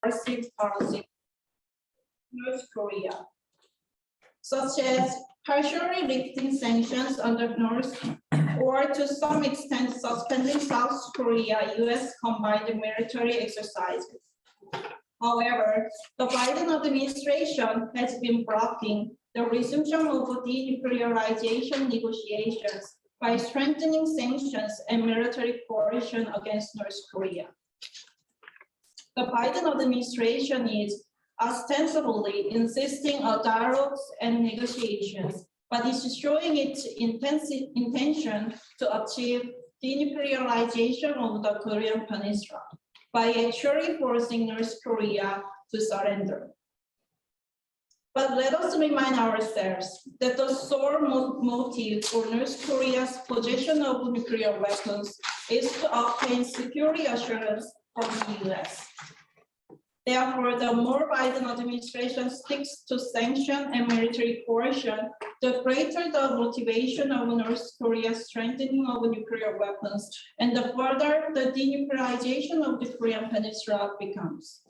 coercive policy North Korea, such as partially lifting sanctions under North, or to some extent suspending South Korea-US combined military exercises. However, the Biden administration has been blocking the resumption of denuclearization negotiations by strengthening sanctions and military coercion against North Korea. The Biden administration is ostensibly insisting on dialogues and negotiations, but is showing its intention to achieve denuclearization of the Korean Peninsula by actually forcing North Korea to surrender. But let us remind ourselves that the sole motive for North Korea's possession of nuclear weapons is to obtain security assurance from the US. Therefore, the more Biden administration sticks to sanction and military coercion, the greater the motivation of North Korea's strengthening of nuclear weapons, and the further the denuclearization of the Korean Peninsula becomes.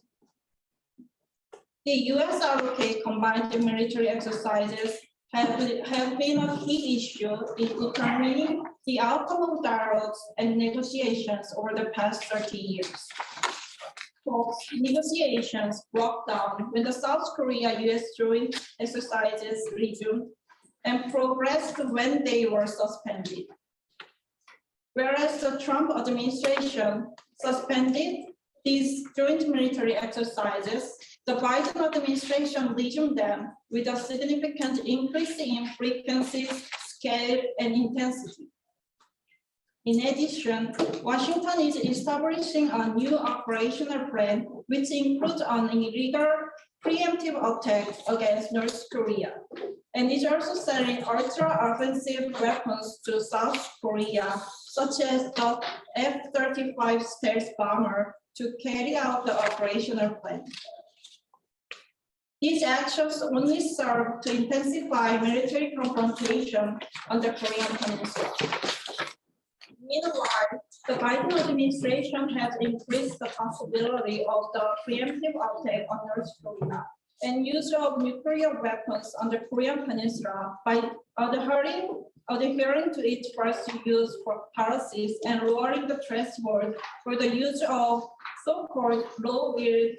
The US ROK combined military exercises have been a key issue in determining the outcome of dialogues and negotiations over the past 30 years. Negotiations broke down when the South Korea-US joint exercises resumed and progressed when they were suspended. Whereas the Trump administration suspended these joint military exercises, the Biden administration resumed them with a significant increase in frequency, scale, and intensity. In addition, Washington is establishing a new operational plan, which includes an illegal preemptive attack against North Korea, and is also selling ultra-offensive weapons to South Korea, such as the F-35 stealth bomber, to carry out the operational plan. These actions only serve to intensify military confrontation on the Korean Peninsula. Meanwhile, the Biden administration has increased the possibility of the preemptive attack on North Korea and use of nuclear weapons on the Korean Peninsula by adhering to its first use policies and lowering the threshold for the use of so-called low-yield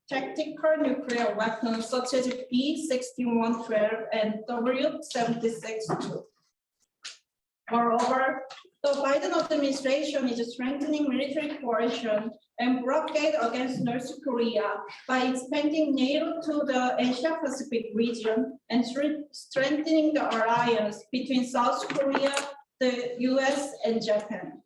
tactical nuclear weapons such as B-6112 and W-76-2. Moreover, the Biden administration is strengthening military coercion and blockade against North Korea by expanding NATO to the Asia-Pacific region and strengthening the alliance between South Korea, the US, and Japan.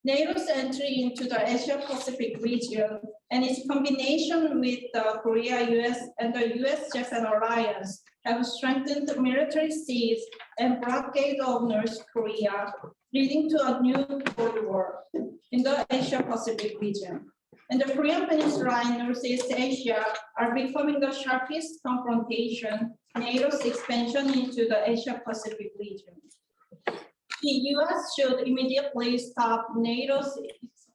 NATO's entry into the Asia-Pacific region and its combination with the Korea-US and the US-Japan alliance have strengthened the military siege and blockade of North Korea, leading to a new Cold War in the Asia-Pacific region. And the Korean Peninsula and Northeast Asia are becoming the sharpest confrontation, NATO's expansion into the Asia-Pacific region. The US should immediately stop NATO's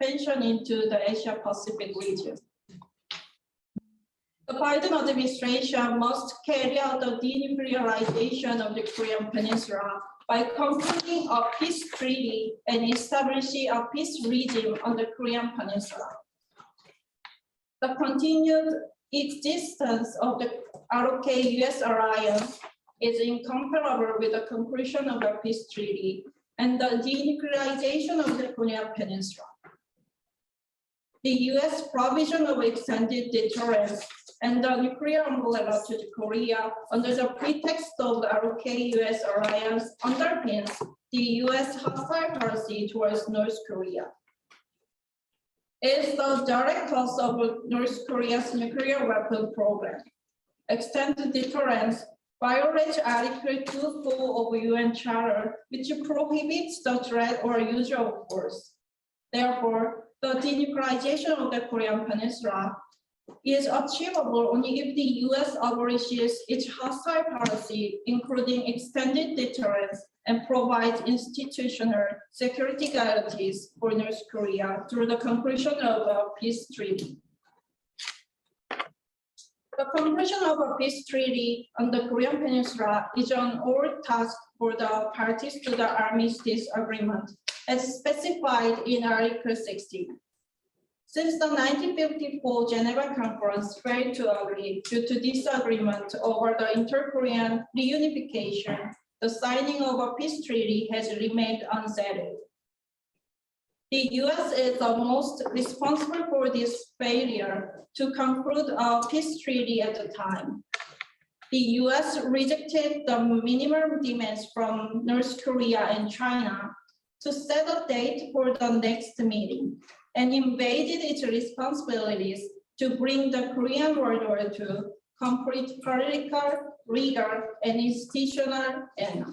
expansion into the Asia-Pacific region. The Biden administration must carry out the denuclearization of the Korean Peninsula by concluding a peace treaty and establishing a peace regime on the Korean Peninsula. The continued existence of the ROK-US alliance is incomparable with the conclusion of the peace treaty and the denuclearization of the Korean Peninsula. The US provision of extended deterrence and the nuclear umbrella to Korea under the pretext of the ROK-US alliance underpins the US hostile policy towards North Korea. It is the direct cause of North Korea's nuclear weapon program. Extended deterrence violates Article 2.4 of UN Charter, which prohibits the threat or use of force. Therefore, the denuclearization of the Korean Peninsula is achievable only if the US abolishes its hostile policy, including extended deterrence and provide institutional security guarantees for North Korea through the conclusion of a peace treaty. The conclusion of a peace treaty on the Korean Peninsula is an old task for the parties to the Armistice Agreement, as specified in Article 60. Since the 1954 Geneva Conference failed to agree due to disagreement over the inter-Korean reunification, the signing of a peace treaty has remained unsettled. The US is the most responsible for this failure to conclude a peace treaty at the time. The US rejected the minimum demands from North Korea and China to set a date for the next meeting and invaded its responsibilities to bring the Korean World War II complete political, legal, and institutional end.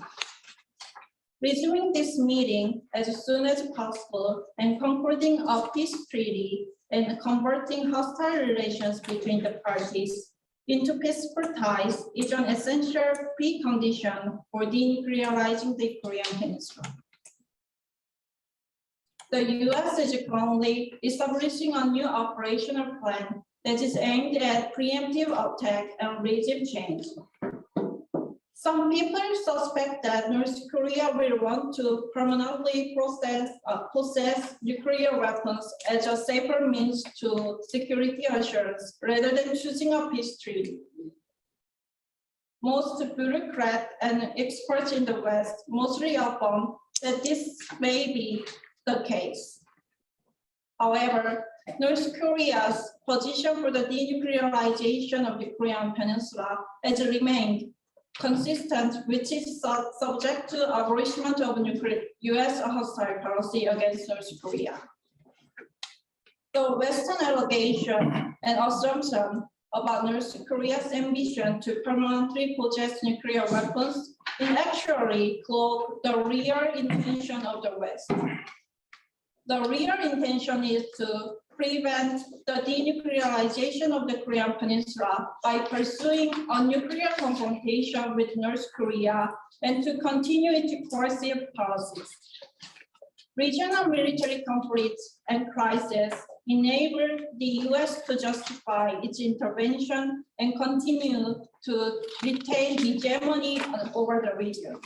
Resuming this meeting as soon as possible and concluding a peace treaty and converting hostile relations between the parties into peaceful ties is an essential precondition for denuclearizing the Korean Peninsula. The US is currently establishing a new operational plan that is aimed at preemptive attack and regime change. Some people suspect that North Korea will want to permanently possess nuclear weapons as a safer means to security assurance rather than choosing a peace treaty. Most bureaucrats and experts in the West mostly affirm that this may be the case. However, North Korea's position for the denuclearization of the Korean Peninsula has remained consistent, which is subject to abolishment of US hostile policy against North Korea. The Western allegation and assumption about North Korea's ambition to permanently possess nuclear weapons actually cloak the real intention of the West. The real intention is to prevent the denuclearization of the Korean Peninsula by pursuing a nuclear confrontation with North Korea and to continue its coercive policies. Regional military conflicts and crises enable the US to justify its intervention and continue to retain hegemony over the region.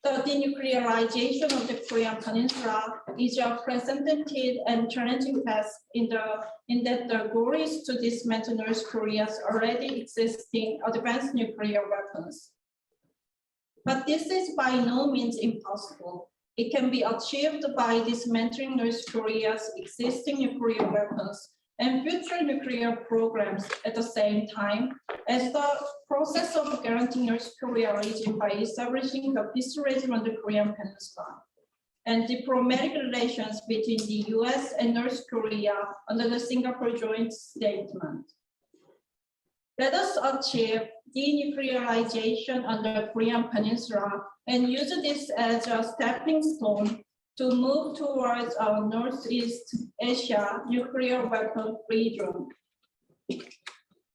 The denuclearization of the Korean Peninsula is a presented and challenging task in that the goal is to dismantle North Korea's already existing advanced nuclear weapons. But this is by no means impossible. It can be achieved by dismantling North Korea's existing nuclear weapons and future nuclear programs at the same time as the process of guaranteeing North Korea regime by establishing the peace regime on the Korean Peninsula and diplomatic relations between the US and North Korea under the Singapore Joint Statement. Let us achieve denuclearization on the Korean Peninsula and use this as a stepping stone to move towards our Northeast Asia nuclear weapon-free zone.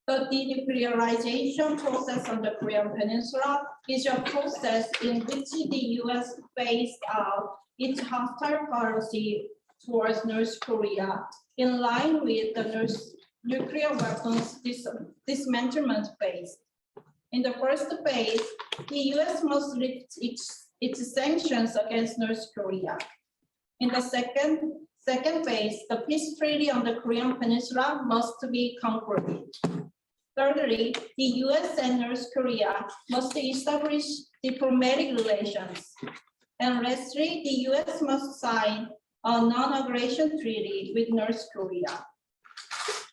The denuclearization process on the Korean Peninsula is a process in which the US phased out its hostile policy towards North Korea in line with the nuclear weapons dismantlement phase. In the first phase, the US must lift its sanctions against North Korea. In the second phase, the peace treaty on the Korean Peninsula must be concluded. Thirdly, the US and North Korea must establish diplomatic relations. And lastly, the US must sign a non-aggression treaty with North Korea.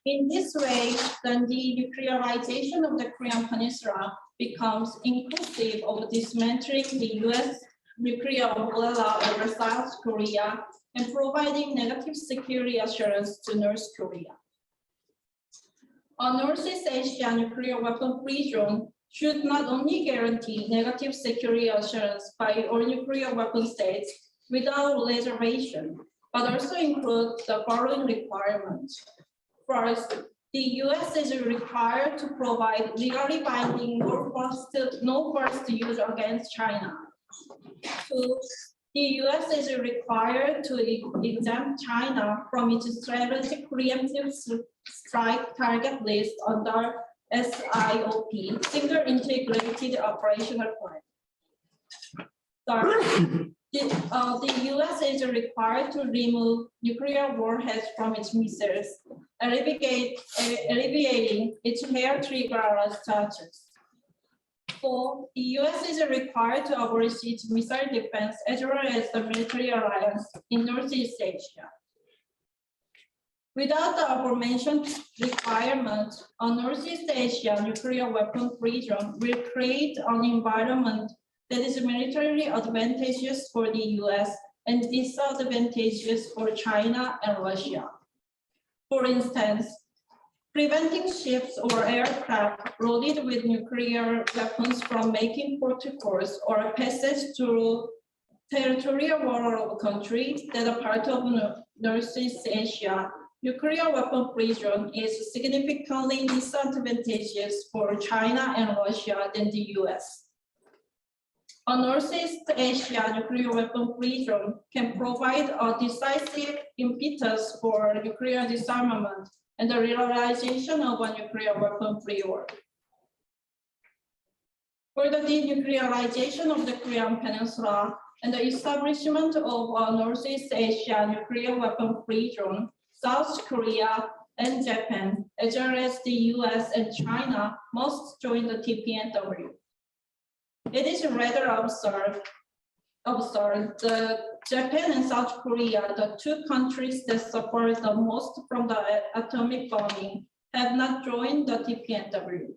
In this way, then the denuclearization of the Korean Peninsula becomes inclusive of dismantling the US nuclear umbrella over South Korea and providing negative security assurance to North Korea. A Northeast Asia nuclear weapon-free zone should not only guarantee negative security assurance by all nuclear weapon states without reservation, but also include the following requirements. First, the US is required to provide legally binding no first use against China. Two, the US is required to exempt China from its strategic preemptive strike target list under SIOP, Single Integrated Operational Plan. Third, the US is required to remove nuclear warheads from its missiles, alleviating its hair trigger status. Four, the US is required to abolish its missile defense as well as the military alliance in Northeast Asia. Without the aforementioned requirement, a Northeast Asia nuclear weapon-free zone will create an environment that is militarily advantageous for the US and disadvantageous for China and Russia. For instance, preventing ships or aircraft loaded with nuclear weapons from making port calls or passage through territorial water of countries that are part of Northeast Asia, nuclear weapon-free zone is significantly disadvantageous for China and Russia than the US. A Northeast Asia nuclear weapon-free zone can provide a decisive impetus for nuclear disarmament and the realization of a nuclear weapon-free world. For the denuclearization of the Korean Peninsula and the establishment of a Northeast Asia nuclear weapon-free zone, South Korea and Japan, as well as the US and China, must join the TPNW. It is rather absurd. The Japan and South Korea, the two countries that suffer the most from the atomic bombing, have not joined the TPNW.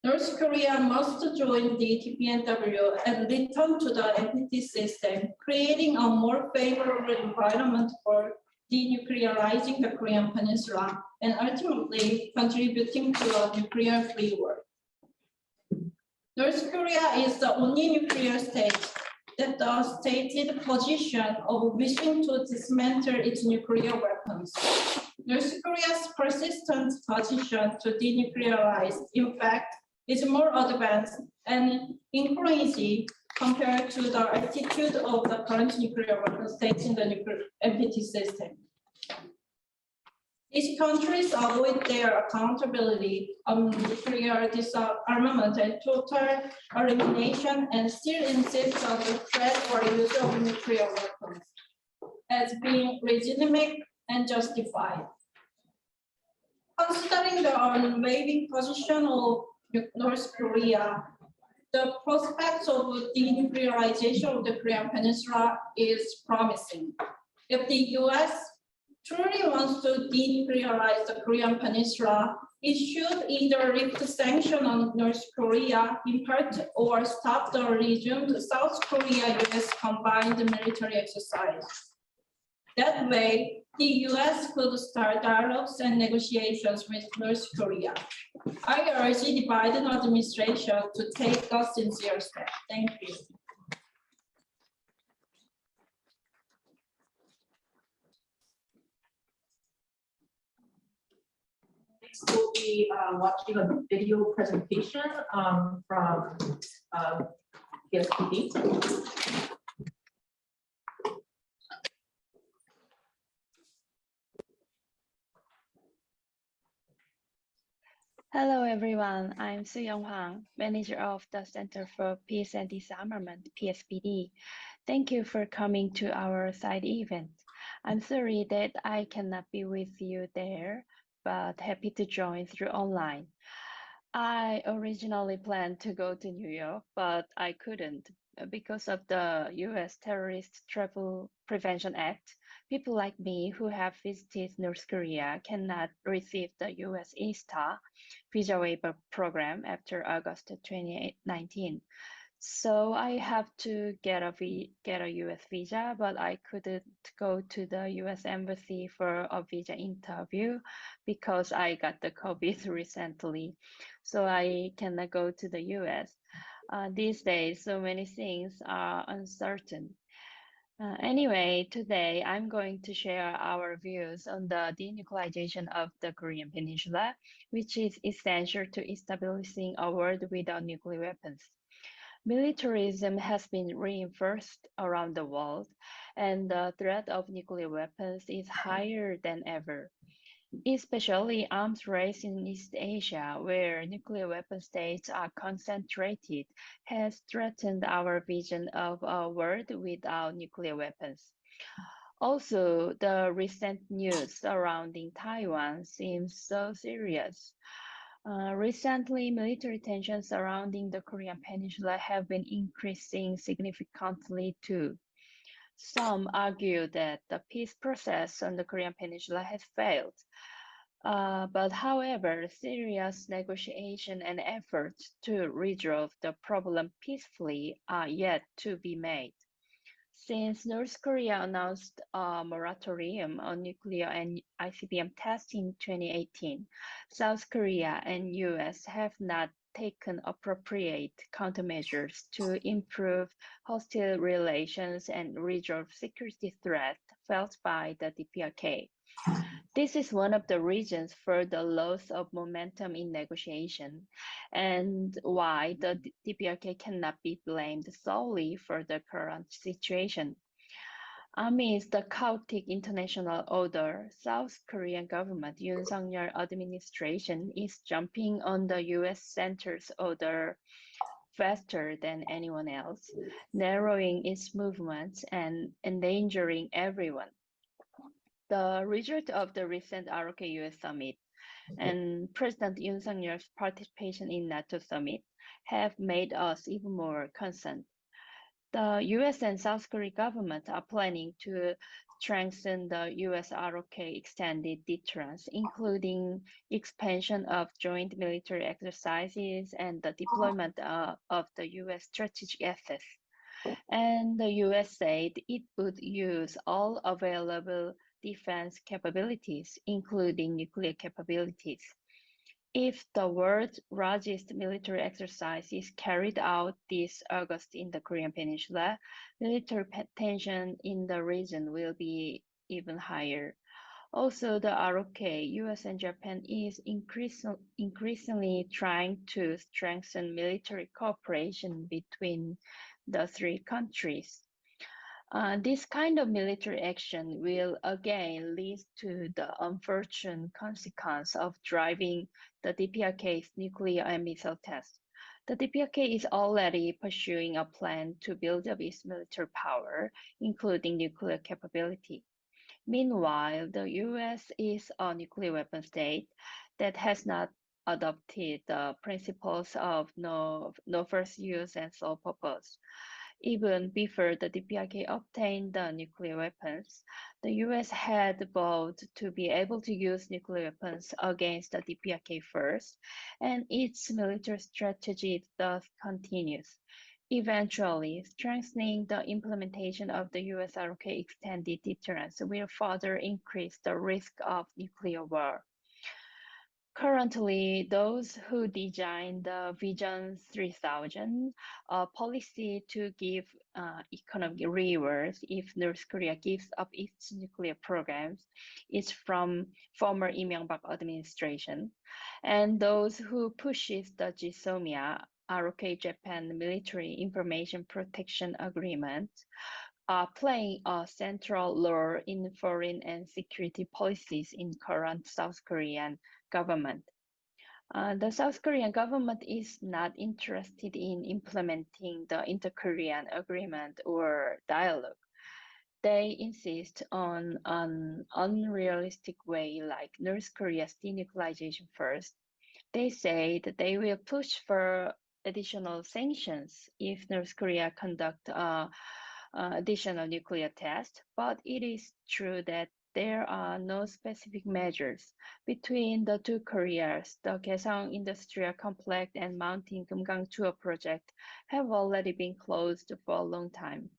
North Korea must join the TPNW and return to the NPT system, creating a more favorable environment for denuclearizing the Korean Peninsula and ultimately contributing to a nuclear-free world. North Korea is the only nuclear state that the stated position of wishing to dismantle its nuclear weapons. North Korea's persistent position to denuclearize, in fact, is more advanced and encouraging compared to the attitude of the current nuclear weapon states in the NPT system. These countries avoid their accountability on nuclear disarmament and total elimination and still insist on the threat or use of nuclear weapons as being legitimate and justified. Considering the unwavering position of North Korea, the prospects of denuclearization of the Korean Peninsula is promising. If the US truly wants to denuclearize the Korean Peninsula, it should either lift sanctions on North Korea in part or stop the resumed South Korea-US combined military exercise. That way, the US could start dialogues and negotiations with North Korea. I urge the Biden administration to take a sincere step. Thank you. Next, we'll be watching a video presentation from PSPD. Hello everyone, I'm Sooyoung Hwang, Manager of the Center for Peace and Disarmament, PSPD. Thank you for coming to our side event. I'm sorry that I cannot be with you there, but happy to join through online. I originally planned to go to New York, but I couldn't because of the US Terrorist Travel Prevention Act. People like me who have visited North Korea cannot receive the US ESTA visa waiver program after August 2019. So I have to get a US visa, but I couldn't go to the US Embassy for a visa interview because I got the COVID recently. So I cannot go to the US. These days, so many things are uncertain. Anyway, today I'm going to share our views on the denuclearization of the Korean Peninsula, which is essential to establishing a world without nuclear weapons. Militarism has been reinforced around the world, and the threat of nuclear weapons is higher than ever. Especially arms race in East Asia, where nuclear weapon states are concentrated, has threatened our vision of a world without nuclear weapons. Also, the recent news surrounding Taiwan seems so serious. Recently, military tensions surrounding the Korean Peninsula have been increasing significantly too. Some argue that the peace process on the Korean Peninsula has failed. But however, serious negotiation and efforts to resolve the problem peacefully are yet to be made. Since North Korea announced a moratorium on nuclear and ICBM tests in 2018, South Korea and US have not taken appropriate countermeasures to improve hostile relations and resolve security threats felt by the DPRK. This is one of the reasons for the loss of momentum in negotiation and why the DPRK cannot be blamed solely for the current situation. Amidst the chaotic international order, South Korean government Yoon Suk-yeol administration is jumping on the US center's order faster than anyone else, narrowing its movements and endangering everyone. The result of the recent ROK-US summit and President Yoon Suk-yeol's participation in NATO summit have made us even more concerned. The US and South Korea governments are planning to strengthen the US ROK extended deterrence, including expansion of joint military exercises and the deployment of the US strategic assets. And the US said it would use all available defense capabilities, including nuclear capabilities. If the world's largest military exercise is carried out this August in the Korean Peninsula, military tension in the region will be even higher. Also, the ROK, US and Japan is increasingly trying to strengthen military cooperation between the three countries. This kind of military action will again lead to the unfortunate consequence of driving the DPRK's nuclear and missile tests. The DPRK is already pursuing a plan to build up its military power, including nuclear capability. Meanwhile, the US is a nuclear weapon state that has not adopted the principles of no first use and sole purpose. Even before the DPRK obtained the nuclear weapons, the US had vowed to be able to use nuclear weapons against the DPRK first, and its military strategy thus continues. Eventually, strengthening the implementation of the US ROK extended deterrence will further increase the risk of nuclear war. Currently, those who designed the Vision 3000, a policy to give economic rewards if North Korea gives up its nuclear programs, is from former Hayoung Bak administration, and those who pushes the GSOMIA, ROK Japan Military Information Protection Agreement, are playing a central role in foreign and security policies in current South Korean government. The South Korean government is not interested in implementing the inter-Korean agreement or dialogue. They insist on an unrealistic way like North Korea's denuclearization first. They say that they will push for additional sanctions if North Korea conduct additional nuclear tests, but it is true that there are no specific measures. Between the two Koreas, the Kaesong Industrial Complex and Mountain Kumgang-Chuo project have already been closed for a long time.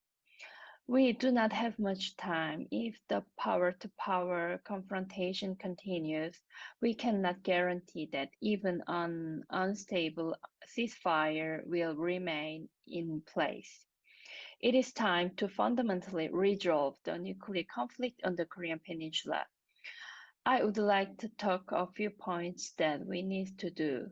We do not have much time. If the power-to-power confrontation continues, we cannot guarantee that even an unstable ceasefire will remain in place. It is time to fundamentally resolve the nuclear conflict on the Korean Peninsula. I would like to talk a few points that we need to do.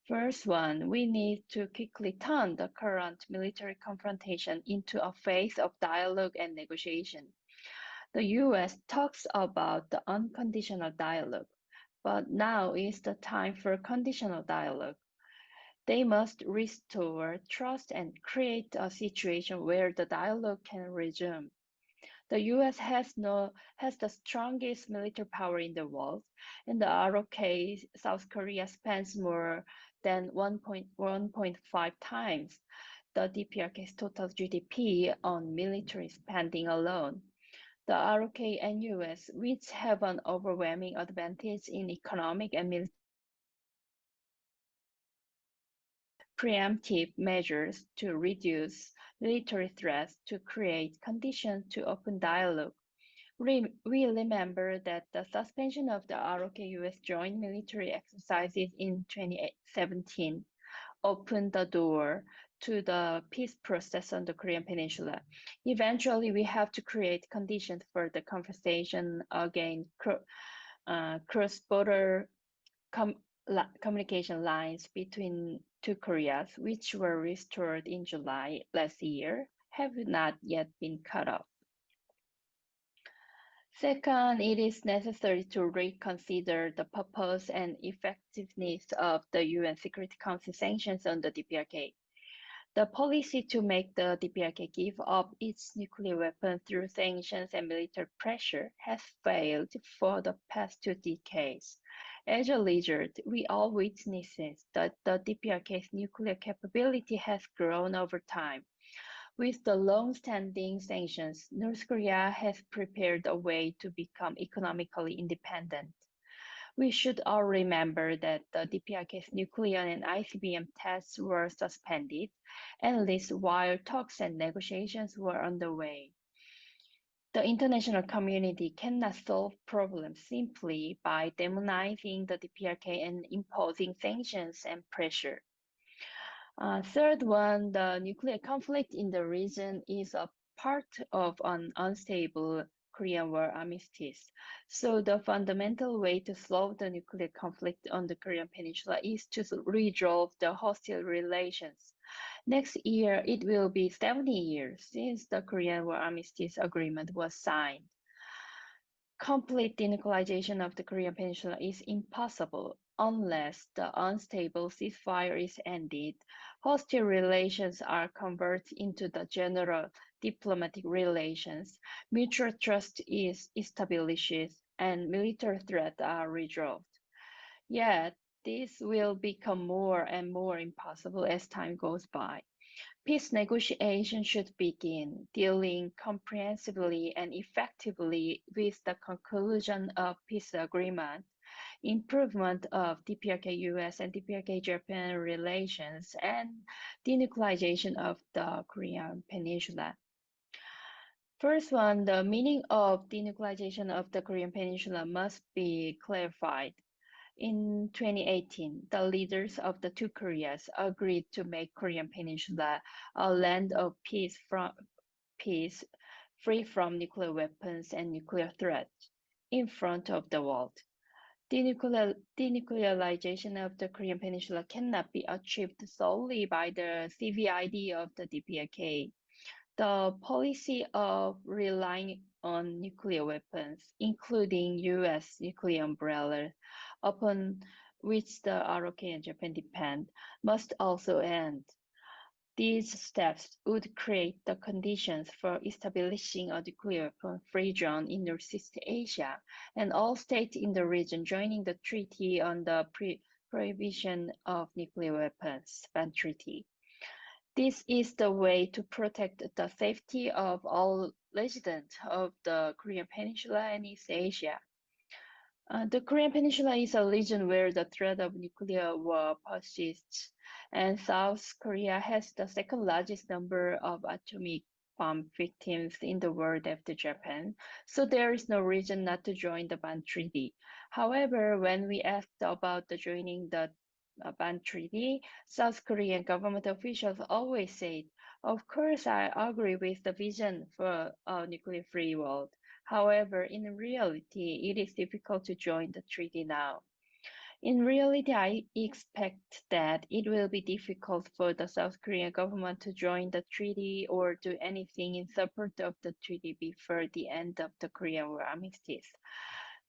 First one, we need to quickly turn the current military confrontation into a phase of dialogue and negotiation. The US talks about the unconditional dialogue, but now is the time for conditional dialogue. They must restore trust and create a situation where the dialogue can resume. The US has the strongest military power in the world, and the ROK South Korea spends more than 1.5 times the DPRK's total GDP on military spending alone. The ROK and US, which have an overwhelming advantage in economic and military preemptive measures to reduce military threats to create conditions to open dialogue. We remember that the suspension of the ROK-US joint military exercises in 2017 opened the door to the peace process on the Korean Peninsula. Eventually, we have to create conditions for the conversation against cross-border communication lines between two Koreas, which were restored in July last year, have not yet been cut off. Second, it is necessary to reconsider the purpose and effectiveness of the UN Security Council sanctions on the DPRK. The policy to make the DPRK give up its nuclear weapons through sanctions and military pressure has failed for the past 2 decades. As a result, we all witness that the DPRK's nuclear capability has grown over time. With the long-standing sanctions, North Korea has prepared a way to become economically independent. We should all remember that the DPRK's nuclear and ICBM tests were suspended, at least while talks and negotiations were underway. The international community cannot solve problems simply by demonizing the DPRK and imposing sanctions and pressure. Third one, the nuclear conflict in the region is a part of an unstable Korean War armistice. So the fundamental way to solve the nuclear conflict on the Korean Peninsula is to resolve the hostile relations. Next year, it will be 70 years since the Korean War armistice agreement was signed. Complete denuclearization of the Korean Peninsula is impossible unless the unstable ceasefire is ended, hostile relations are converted into the general diplomatic relations, mutual trust is established, and military threats are resolved. Yet, this will become more and more impossible as time goes by. Peace negotiations should begin dealing comprehensively and effectively with the conclusion of peace agreement, improvement of DPRK-US and DPRK-Japan relations, and denuclearization of the Korean Peninsula. First one, the meaning of denuclearization of the Korean Peninsula must be clarified. In 2018, the leaders of the two Koreas agreed to make Korean Peninsula a land of peace, free from nuclear weapons and nuclear threats in front of the world. Denuclearization of the Korean Peninsula cannot be achieved solely by the CVID of the DPRK. The policy of relying on nuclear weapons, including US nuclear umbrella, upon which the ROK and Japan depend, must also end. These steps would create the conditions for establishing a nuclear weapon-free zone in Northeast Asia, and all states in the region joining the Treaty on the Prohibition of Nuclear Weapons, PAN Treaty. This is the way to protect the safety of all residents of the Korean Peninsula and East Asia. The Korean Peninsula is a region where the threat of nuclear war persists, and South Korea has the second largest number of atomic bomb victims in the world after Japan, so there is no reason not to join the PAN Treaty. However, when we asked about joining the PAN Treaty, South Korean government officials always said, Of course, I agree with the vision for a nuclear-free world. However, in reality, it is difficult to join the treaty now. In reality, I expect that it will be difficult for the South Korean government to join the treaty or do anything in support of the treaty before the end of the Korean War armistice.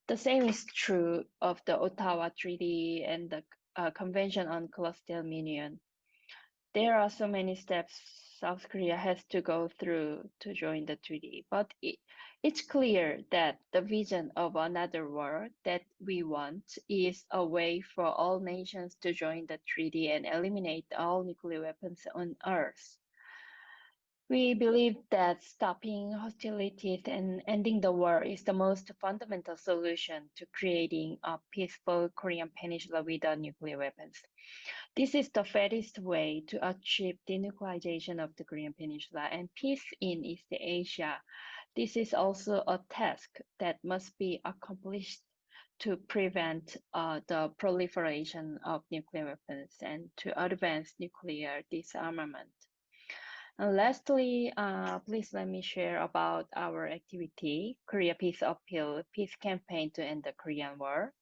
The same is true of the Ottawa Treaty and the Convention on Cluster Munition. There are so many steps South Korea has to go through to join the treaty, but it's clear that the vision of another world that we want is a way for all nations to join the treaty and eliminate all nuclear weapons on Earth. We believe that stopping hostilities and ending the war is the most fundamental solution to creating a peaceful Korean peninsula without nuclear weapons. This is the fastest way to achieve denuclearization of the Korean peninsula and peace in East Asia. This is also a task that must be accomplished to prevent the proliferation of nuclear weapons and to advance nuclear disarmament. And lastly, please let me share about our activity, Korea Peace Appeal, Peace Campaign to End the Korean War.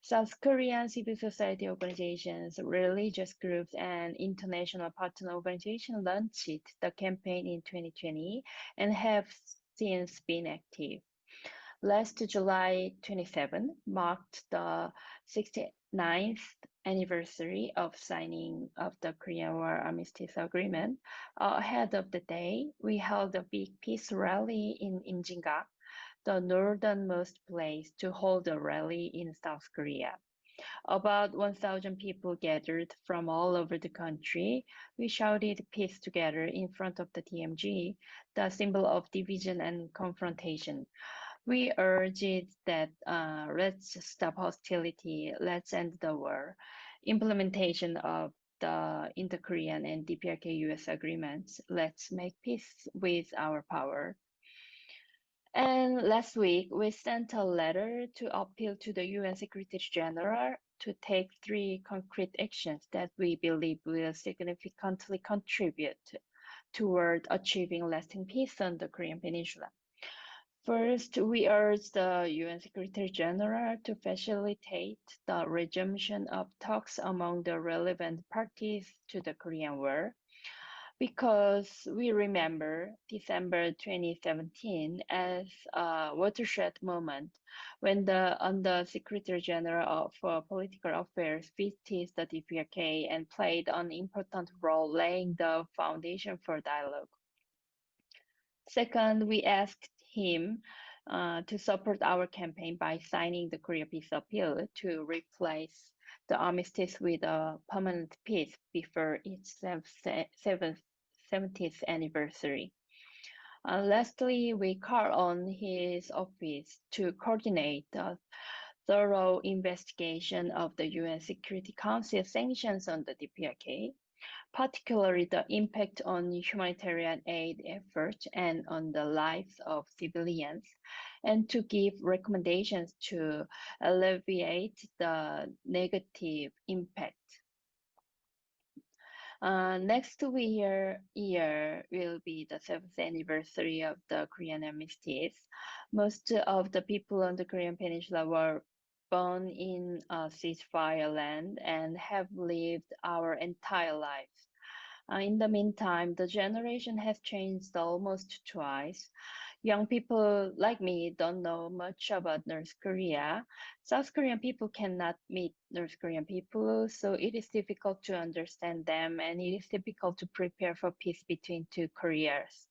South Korean civil society organizations, religious groups, and international partner organizations launched the campaign in 2020 and have since been active. Last July 27 marked the 69th anniversary of signing of the Korean War Armistice Agreement. Ahead of the day, we held a big peace rally in Imjinga, the northernmost place to hold a rally in South Korea. About 1,000 people gathered from all over the country. We shouted peace together in front of the DMG, the symbol of division and confrontation. We urged that let's stop hostility, let's end the war. Implementation of the Inter-Korean and DPRK-US agreements, let's make peace with our power. And last week, we sent a letter to appeal to the UN Secretary General to take 3 concrete actions that we believe will significantly contribute toward achieving lasting peace on the Korean Peninsula. First, we urge the UN Secretary General to facilitate the resumption of talks among the relevant parties to the Korean War, because we remember December 2017 as a watershed moment when the Under Secretary General for Political Affairs visited the DPRK and played an important role laying the foundation for dialogue. Second, we asked him to support our campaign by signing the Korea Peace Appeal to replace the armistice with a permanent peace before its 70th anniversary. Lastly, we call on his office to coordinate a thorough investigation of the UN Security Council sanctions on the DPRK, particularly the impact on humanitarian aid efforts and on the lives of civilians, and to give recommendations to alleviate the negative impact. Next year will be the 7th anniversary of the Korean armistice. Most of the people on the Korean Peninsula were born in a ceasefire land and have lived our entire lives. In the meantime, the generation has changed almost twice. Young people like me don't know much about North Korea. South Korean people cannot meet North Korean people, so it is difficult to understand them and it is difficult to prepare for peace between 2 Koreas.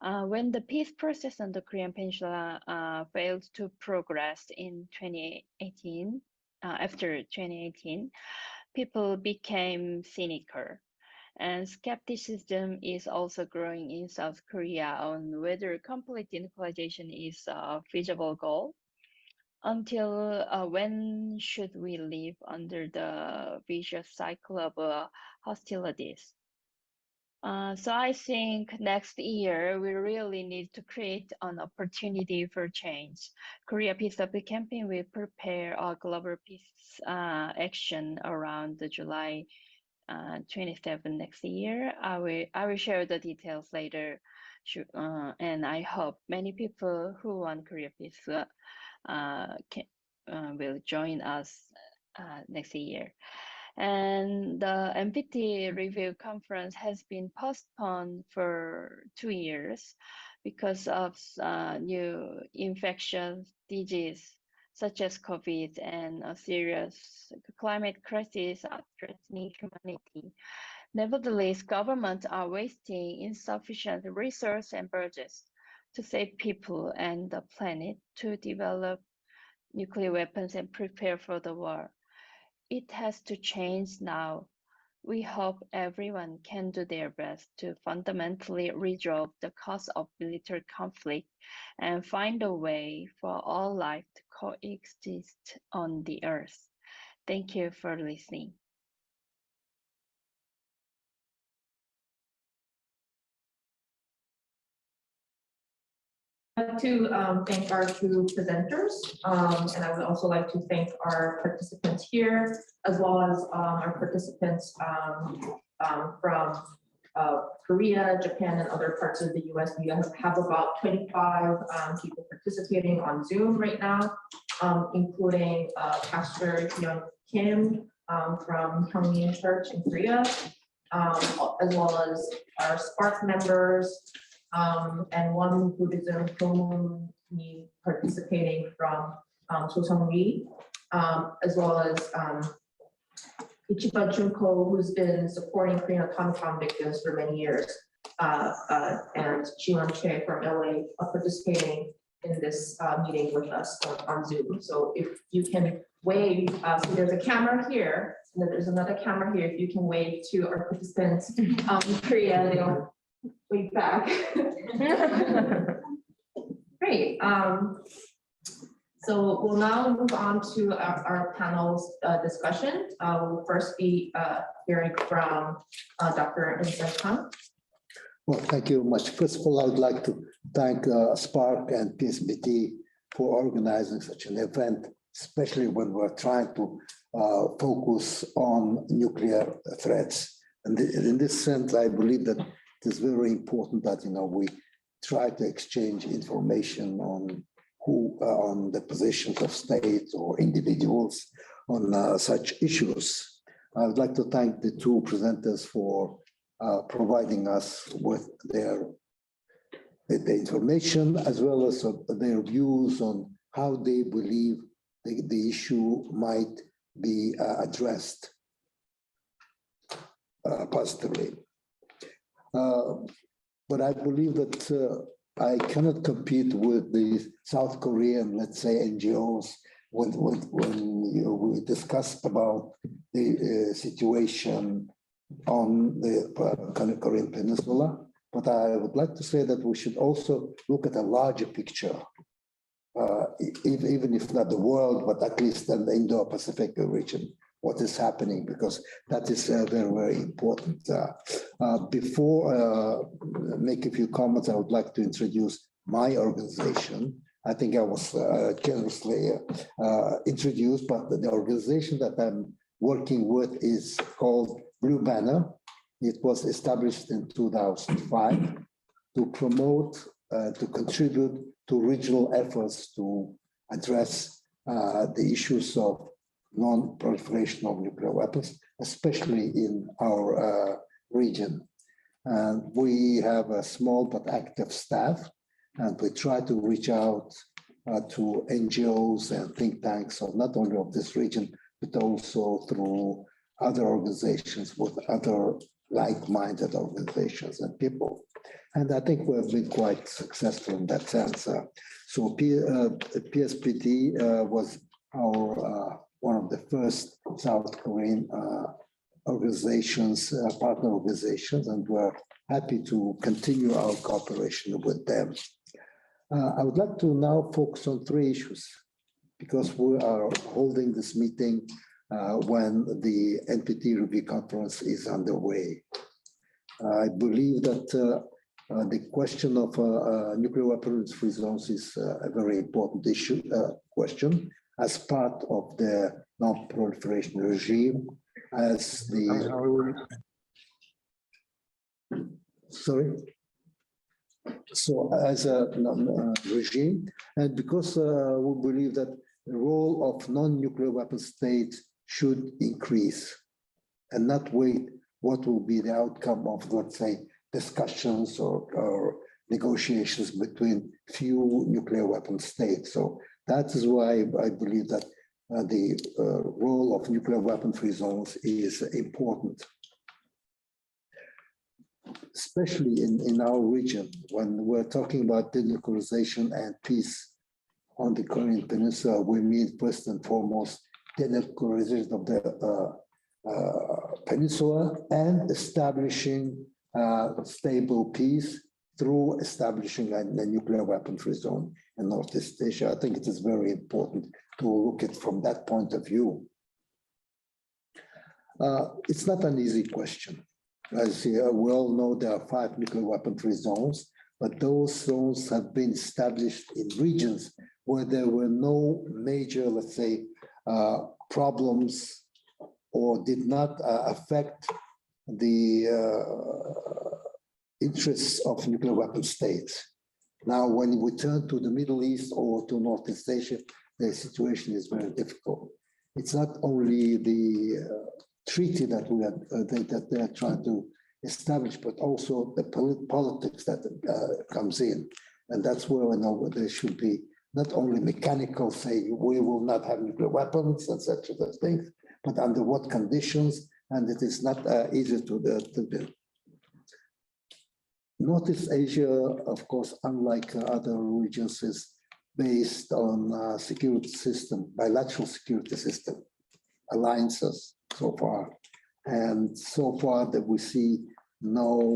When the peace process on the Korean Peninsula failed to progress in 2018, after 2018, people became cynical. And skepticism is also growing in South Korea on whether complete denuclearization is a feasible goal. Until when should we live under the vicious cycle of hostilities? So I think next year we really need to create an opportunity for change. Korea Peace Appeal Campaign will prepare a global peace action around the July 27 next year. I will share the details later. And I hope many people who want Korea Peace will join us next year. And the NPT Review Conference has been postponed for 2 years because of new infectious disease such as COVID and a serious climate crisis are threatening humanity. Nevertheless, governments are wasting insufficient resources and budgets to save people and the planet, to develop nuclear weapons and prepare for the war. It has to change now. We hope everyone can do their best to fundamentally resolve the cause of military conflict and find a way for all life to coexist on the earth. Thank you for listening. I'd like to thank our two presenters, and I would also like to thank our participants here, as well as our participants from Korea, Japan, and other parts of the US. We have about 25 people participating on Zoom right now, including Pastor Hwang Kim from Hwang Church in Korea, as well as our Spark members, and one Buddhism community participating from Sooyoung, as well as Ichiba Junko, who's been supporting Korean atomic bomb victims for many years, and Jiwon Che from LA are participating in this meeting with us on Zoom. So if you can wave, so there's a camera here, and then there's another camera here. If you can wave to our participants in Korea, they'll wave back. Great. So we'll now move on to our panel's discussion. We'll first be hearing from Dr. Enkhsaikhan. Well, thank you much. First of all, I would like to thank Spark and PSPD for organizing such an event, especially when we're trying to focus on nuclear threats. And in this sense, I believe that it is very important that we try to exchange information on on the positions of states or individuals on such issues. I would like to thank the two presenters for providing us with the information, as well as their views on how they believe the issue might be addressed positively. But I believe that I cannot compete with the South Korean, let's say, NGOs when we discussed about the situation on the Korean Peninsula. But I would like to say that we should also look at a larger picture, even if not the world, but at least in the Indo-Pacific region, what is happening, because that is very, very important. Before make a few comments, I would like to introduce my organization. I think I was generously introduced, but the organization that I'm working with is called Blue Banner. It was established in 2005 to promote, to contribute to regional efforts to address the issues of non-proliferation of nuclear weapons, especially in our region. And we have a small but active staff, and we try to reach out to NGOs and think tanks, so not only of this region, but also through other organizations with other like-minded organizations and people. And I think we've been quite successful in that sense. So PSPD was our one of the first South Korean organizations, partner organizations, and we're happy to continue our cooperation with them. I would like to now focus on three issues, because we are holding this meeting when the NPT Review Conference is underway. I believe that the question of nuclear weapons-free zones is a very important issue, question, as part of the non-proliferation regime. as the, sorry. So as a regime, and because we believe that the role of non-nuclear weapon states should increase and not wait what will be the outcome of, let's say, discussions or negotiations between few nuclear weapon states. So that is why I believe that the role of nuclear weapon-free zones is important, especially in our region, when we're talking about denuclearization and peace on the Korean Peninsula. We mean first and foremost denuclearization of the peninsula and establishing stable peace through establishing a nuclear weapon-free zone in Northeast Asia. I think it is very important to look at it from that point of view. It's not an easy question. As we all know, there are 5 nuclear weapon-free zones, but those zones have been established in regions where there were no major, let's say, problems or did not affect the interests of nuclear weapon states. Now, when we turn to the Middle East or to Northeast Asia, the situation is very difficult. It's not only the treaty that that they are trying to establish, but also the politics that comes in. And that's where I know there should be not only mechanical, say, we will not have nuclear weapons and such things, but under what conditions, and it is not easy to do. Northeast Asia, of course, unlike other regions, is based on security system, bilateral security system, alliances so far. And so far that we see no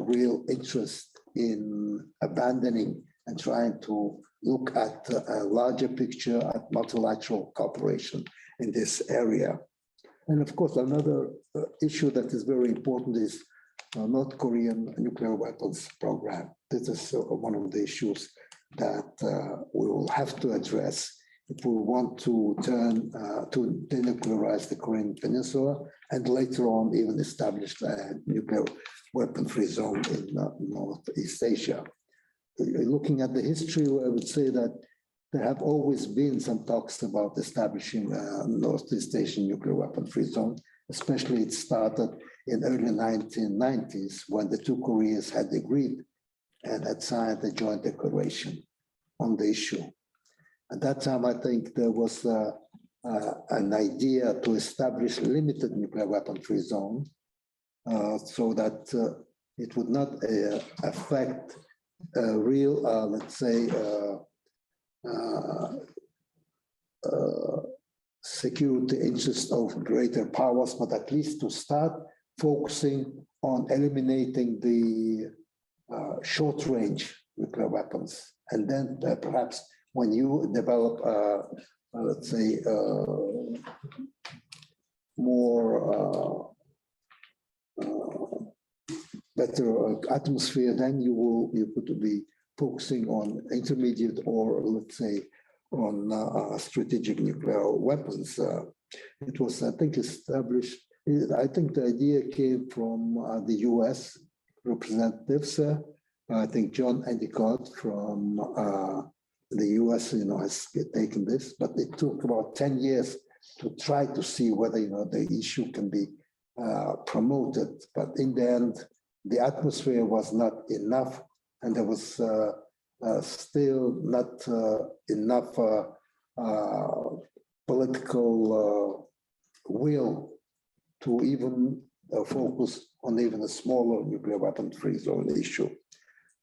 real interest in abandoning and trying to look at a larger picture at multilateral cooperation in this area. And of course, another issue that is very important is North Korean nuclear weapons program. This is one of the issues that we will have to address if we want to turn to denuclearize the Korean Peninsula and later on even establish a nuclear weapon-free zone in Northeast Asia. Looking at the history, I would say that there have always been some talks about establishing a Northeast Asian nuclear weapon-free zone. Especially it started in early 1990s when the two Koreas had agreed and had signed a joint declaration on the issue. At that time, I think there was an idea to establish a limited nuclear weapon-free zone so that it would not affect real, let's say, security interests of greater powers, but at least to start focusing on eliminating the short-range nuclear weapons. And then perhaps when you develop, let's say, more better atmosphere, then you could be focusing on intermediate or, let's say, on strategic nuclear weapons. It was, I think, established. I think the idea came from the U.S. representatives. I think John Endicott from the U.S. has taken this, but it took about 10 years to try to see whether the issue can be promoted. But in the end, the atmosphere was not enough, and there was still not enough political will to even focus on even a smaller nuclear weapon-free zone issue.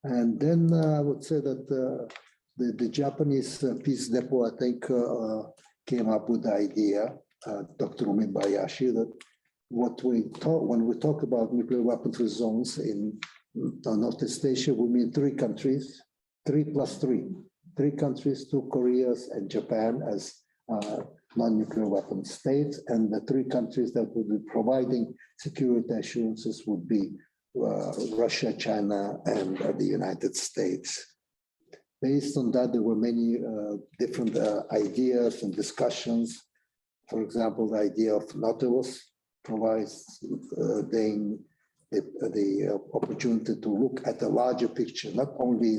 And then I would say that the Japanese Peace Depot, I think, came up with the idea, Dr. Umebayashi, that when we talk about nuclear weapon-free zones in Northeast Asia, we mean 3 countries, 3 plus 3, 3 countries, 2 Koreas and Japan as non-nuclear weapon states, and the 3 countries that would be providing security assurances would be Russia, China, and the United States. Based on that, there were many different ideas and discussions. For example, the idea of Nautilus, provides them the opportunity to look at the larger picture, not only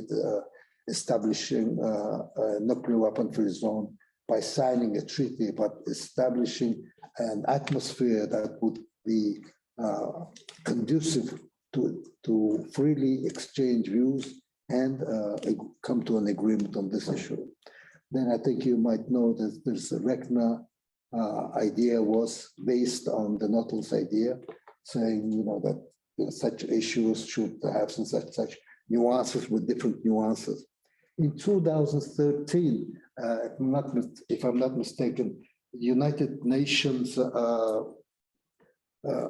establishing a nuclear weapon-free zone by signing a treaty, but establishing an atmosphere that would be conducive to freely exchange views and come to an agreement on this issue. Then I think you might know that there's a RECNA idea was based on the Nautilus idea, saying, that such issues should have some such nuances with different nuances. In 2013, if I'm not mistaken, the United Nations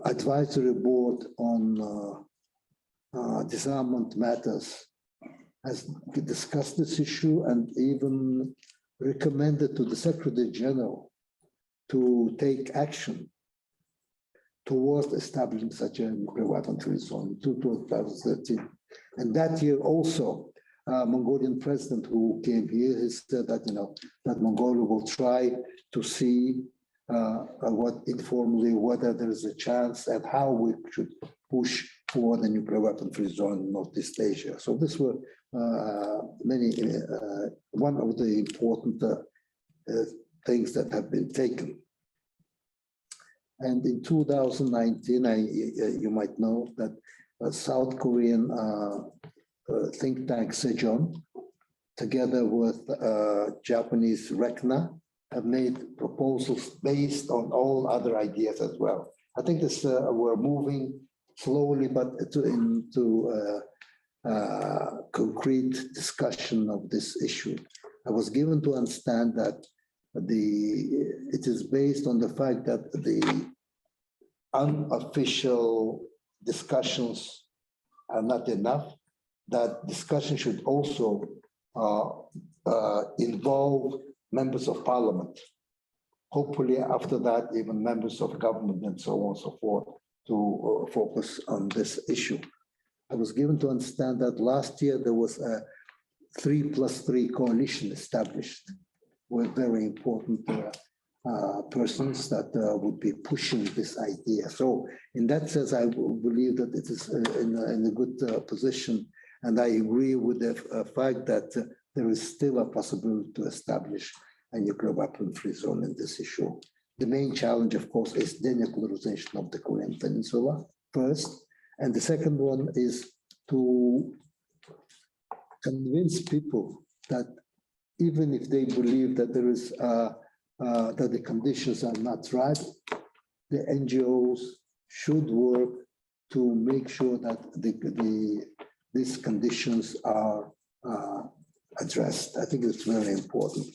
Advisory Board on Disarmament Matters has discussed this issue and even recommended to the Secretary General to take action towards establishing such a nuclear weapon-free zone in 2013. And that year also, Mongolian president who came here, he said that, that Mongolia will try to see whether there's a chance and how we should push for the nuclear weapon-free zone in Northeast Asia. So this were one of the important things that have been taken. And in 2019, you might know that South Korean think tank Sooyoung, together with Japanese RECNA, have made proposals based on all other ideas as well. I think this we're moving slowly, but into concrete discussion of this issue. I was given to understand that it is based on the fact that the unofficial discussions are not enough, that discussion should also involve members of parliament. Hopefully after that, even members of government and so on and so forth to focus on this issue. I was given to understand that last year there was a 3+3 coalition established with very important persons that would be pushing this idea. So in that sense, I believe that it is in a good position. And I agree with the fact that there is still a possibility to establish a nuclear weapon-free zone in this issue. The main challenge, of course, is denuclearization of the Korean Peninsula first. And the second one is to convince people that even if they believe that there is that the conditions are not right, the NGOs should work to make sure that these conditions are addressed. I think it's very important.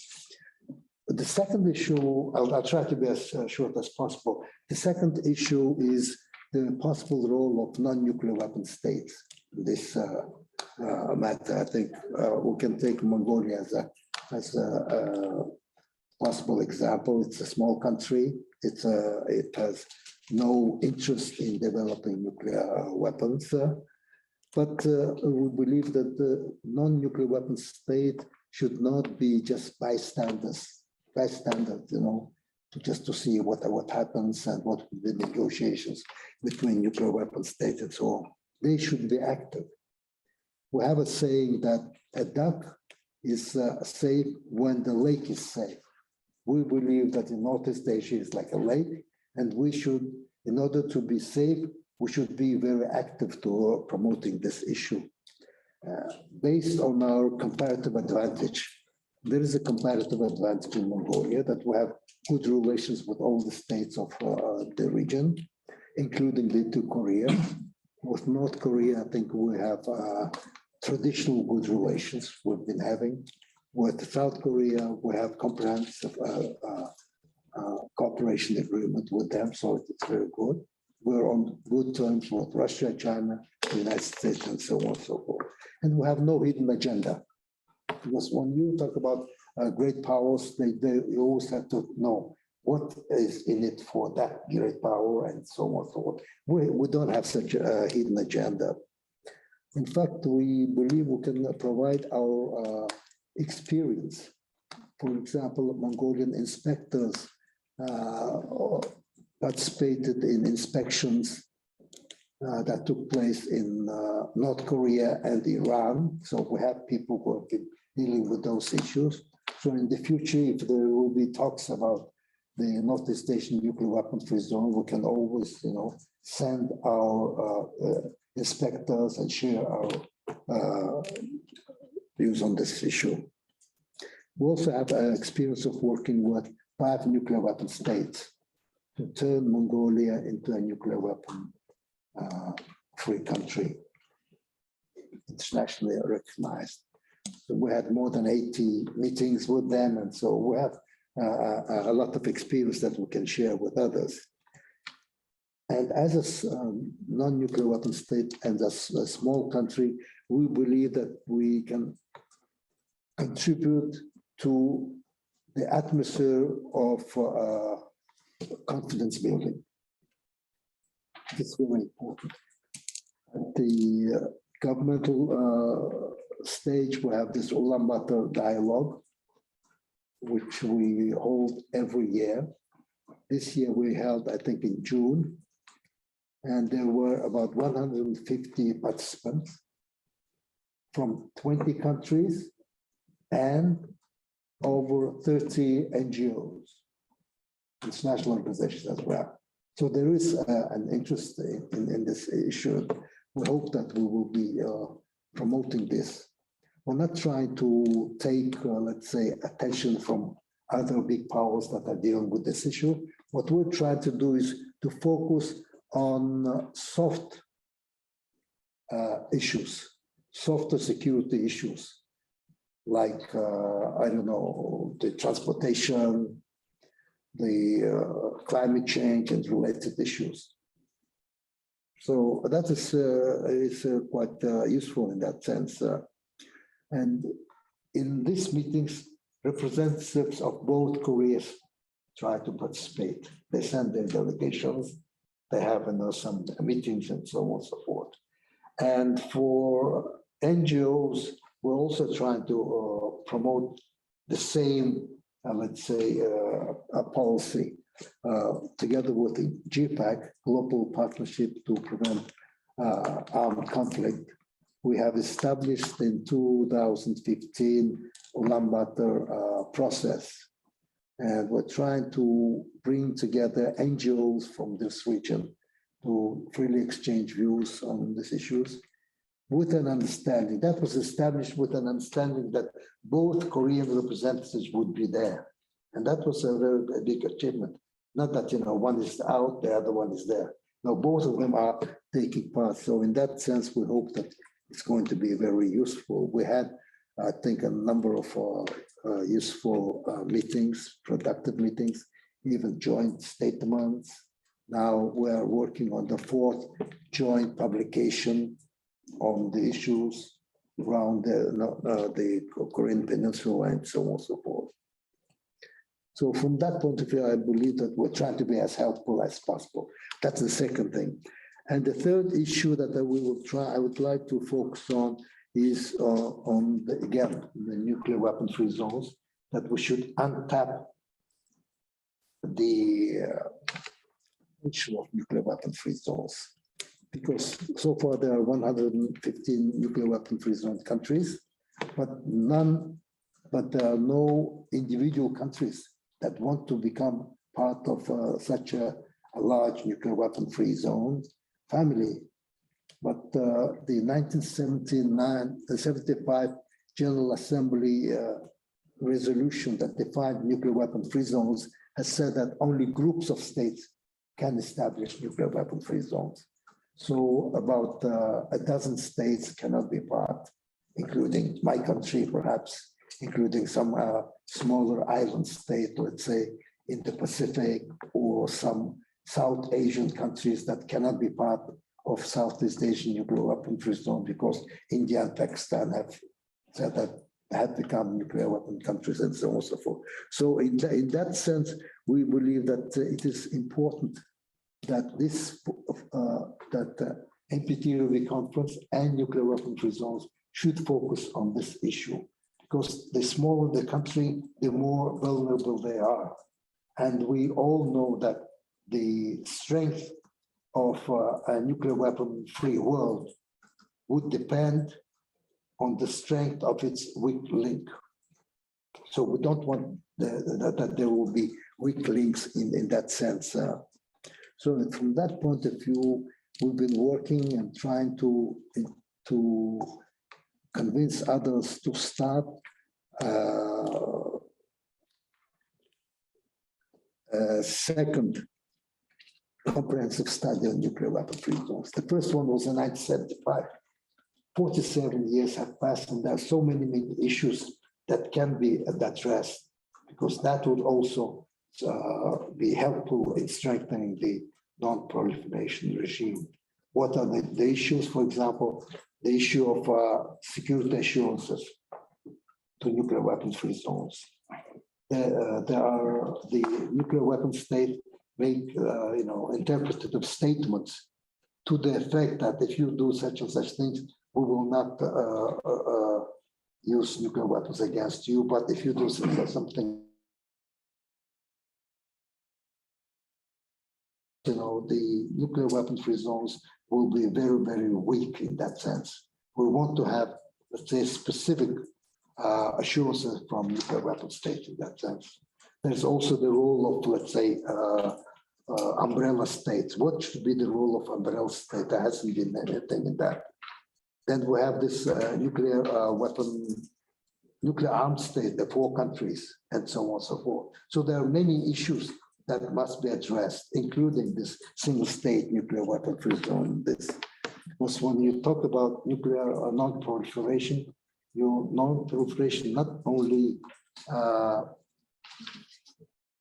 But the second issue, I'll try to be as short as possible. The second issue is the possible role of non-nuclear weapon states in this matter. I think we can take Mongolia as a possible example. It's a small country. It has no interest in developing nuclear weapons. But we believe that the non-nuclear weapon state should not be just bystanders, just to see what happens and what the negotiations between nuclear weapon states and so on. They should be active. We have a saying that a duck is safe when the lake is safe. We believe that in Northeast Asia is like a lake, and we should, in order to be safe, we should be very active to promoting this issue. Based on our comparative advantage, there is a comparative advantage in Mongolia that we have good relations with all the states of the region, including the two Koreas. With North Korea, I think we have traditional good relations we've been having. With South Korea, we have comprehensive cooperation agreement with them, so it's very good. We're on good terms with Russia, China, the United States, and so on and so forth. And we have no hidden agenda. Because when you talk about great powers, you always have to know what is in it for that great power and so on and so forth. We don't have such a hidden agenda. In fact, we believe we can provide our experience. For example, Mongolian inspectors participated in inspections that took place in North Korea and Iran. So we have people working, dealing with those issues. So in the future, if there will be talks about the Northeast Asian nuclear weapon-free zone, we can always, send our inspectors and share our views on this issue. We also have experience of working with 5 nuclear weapon states to turn Mongolia into a nuclear weapon free country, internationally recognized. So we had more than 80 meetings with them, and so we have a lot of experience that we can share with others. And as a non-nuclear weapon state and as a small country, we believe that we can contribute to the atmosphere of confidence building. It's very important. At the governmental stage, we have this Ulaanbaatar dialogue, which we hold every year. This year we held, I think, in June, and there were about 150 participants from 20 countries and over 30 NGOs, international organizations as well. So there is an interest in this issue. We hope that we will be promoting this. We're not trying to take, let's say, attention from other big powers that are dealing with this issue. What we're trying to do is to focus on soft issues, softer security issues, like, I don't know, the transportation, the climate change and related issues. So that is quite useful in that sense. And in these meetings, representatives of both Koreas try to participate. They send their delegations, they have some meetings and so on and so forth. And for NGOs, we're also trying to promote the same, let's say, a policy together with the GPAC, Global Partnership to Prevent Armed Conflict. We have established in 2015 Ulaanbaatar process, and we're trying to bring together NGOs from this region to freely exchange views on these issues with an understanding. That was established with an understanding that both Korean representatives would be there. And that was a very big achievement. Not that, one is out, the other one is there. No, both of them are taking part. So in that sense, we hope that it's going to be very useful. We had, I think, a number of useful meetings, productive meetings, even joint statements. Now we're working on the 4th joint publication on the issues around the Korean Peninsula and so on and so forth. So from that point of view, I believe that we're trying to be as helpful as possible. That's the second thing. And the third issue that I would like to focus on is on, again, the nuclear weapon-free zones, that we should untap the issue of nuclear weapon-free zones. Because so far there are 115 nuclear weapon-free zone countries, but there are no individual countries that want to become part of such a large nuclear weapon-free zone family. But the 1975 General Assembly resolution that defined nuclear weapon-free zones has said that only groups of states can establish nuclear weapon-free zones. So about a dozen states cannot be part, including my country, perhaps, including some smaller island state, let's say, in the Pacific, or some South Asian countries that cannot be part of Southeast Asian nuclear weapon-free zone because India and Pakistan have said that they have become nuclear weapon countries and so on and so forth. So in that sense, we believe that it is important that this NPT Review Conference and nuclear weapon-free zones should focus on this issue, because the smaller the country, the more vulnerable they are. And we all know that the strength of a nuclear weapon-free world would depend on the strength of its weak link. So we don't want that there will be weak links in that sense. So from that point of view, we've been working and trying to convince others to start a second comprehensive study on nuclear weapon-free zones. The first one was in 1975. 47 years have passed, and there are so many issues that can be addressed, because that would also be helpful in strengthening the non-proliferation regime. What are the issues? For example, the issue of security assurances to nuclear weapon-free zones. There are the nuclear weapon state make interpretative statements to the effect that if you do such and such things, we will not use nuclear weapons against you. But if you do something, the nuclear weapon-free zones will be very, very weak in that sense. We want to have, let's say, specific assurances from nuclear weapon states in that sense. There's also the role of, let's say, umbrella states. What should be the role of umbrella state? There hasn't been anything in that. Then we have this nuclear armed state, the 4 countries, and so on and so forth. So there are many issues that must be addressed, including this single state nuclear weapon-free zone. This was when you talk about nuclear non-proliferation, your non-proliferation not only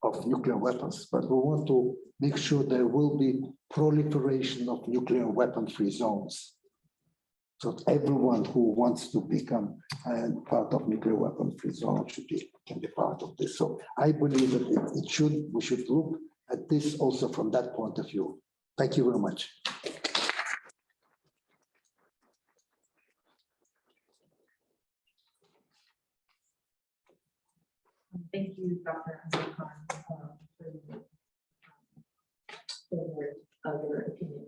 of nuclear weapons, but we want to make sure there will be proliferation of nuclear weapon-free zones. So everyone who wants to become part of nuclear weapon-free zone can be part of this. So I believe that we should look at this also from that point of view. Thank you very much. Thank you, Dr. Enkhsaikhan, for your opinion.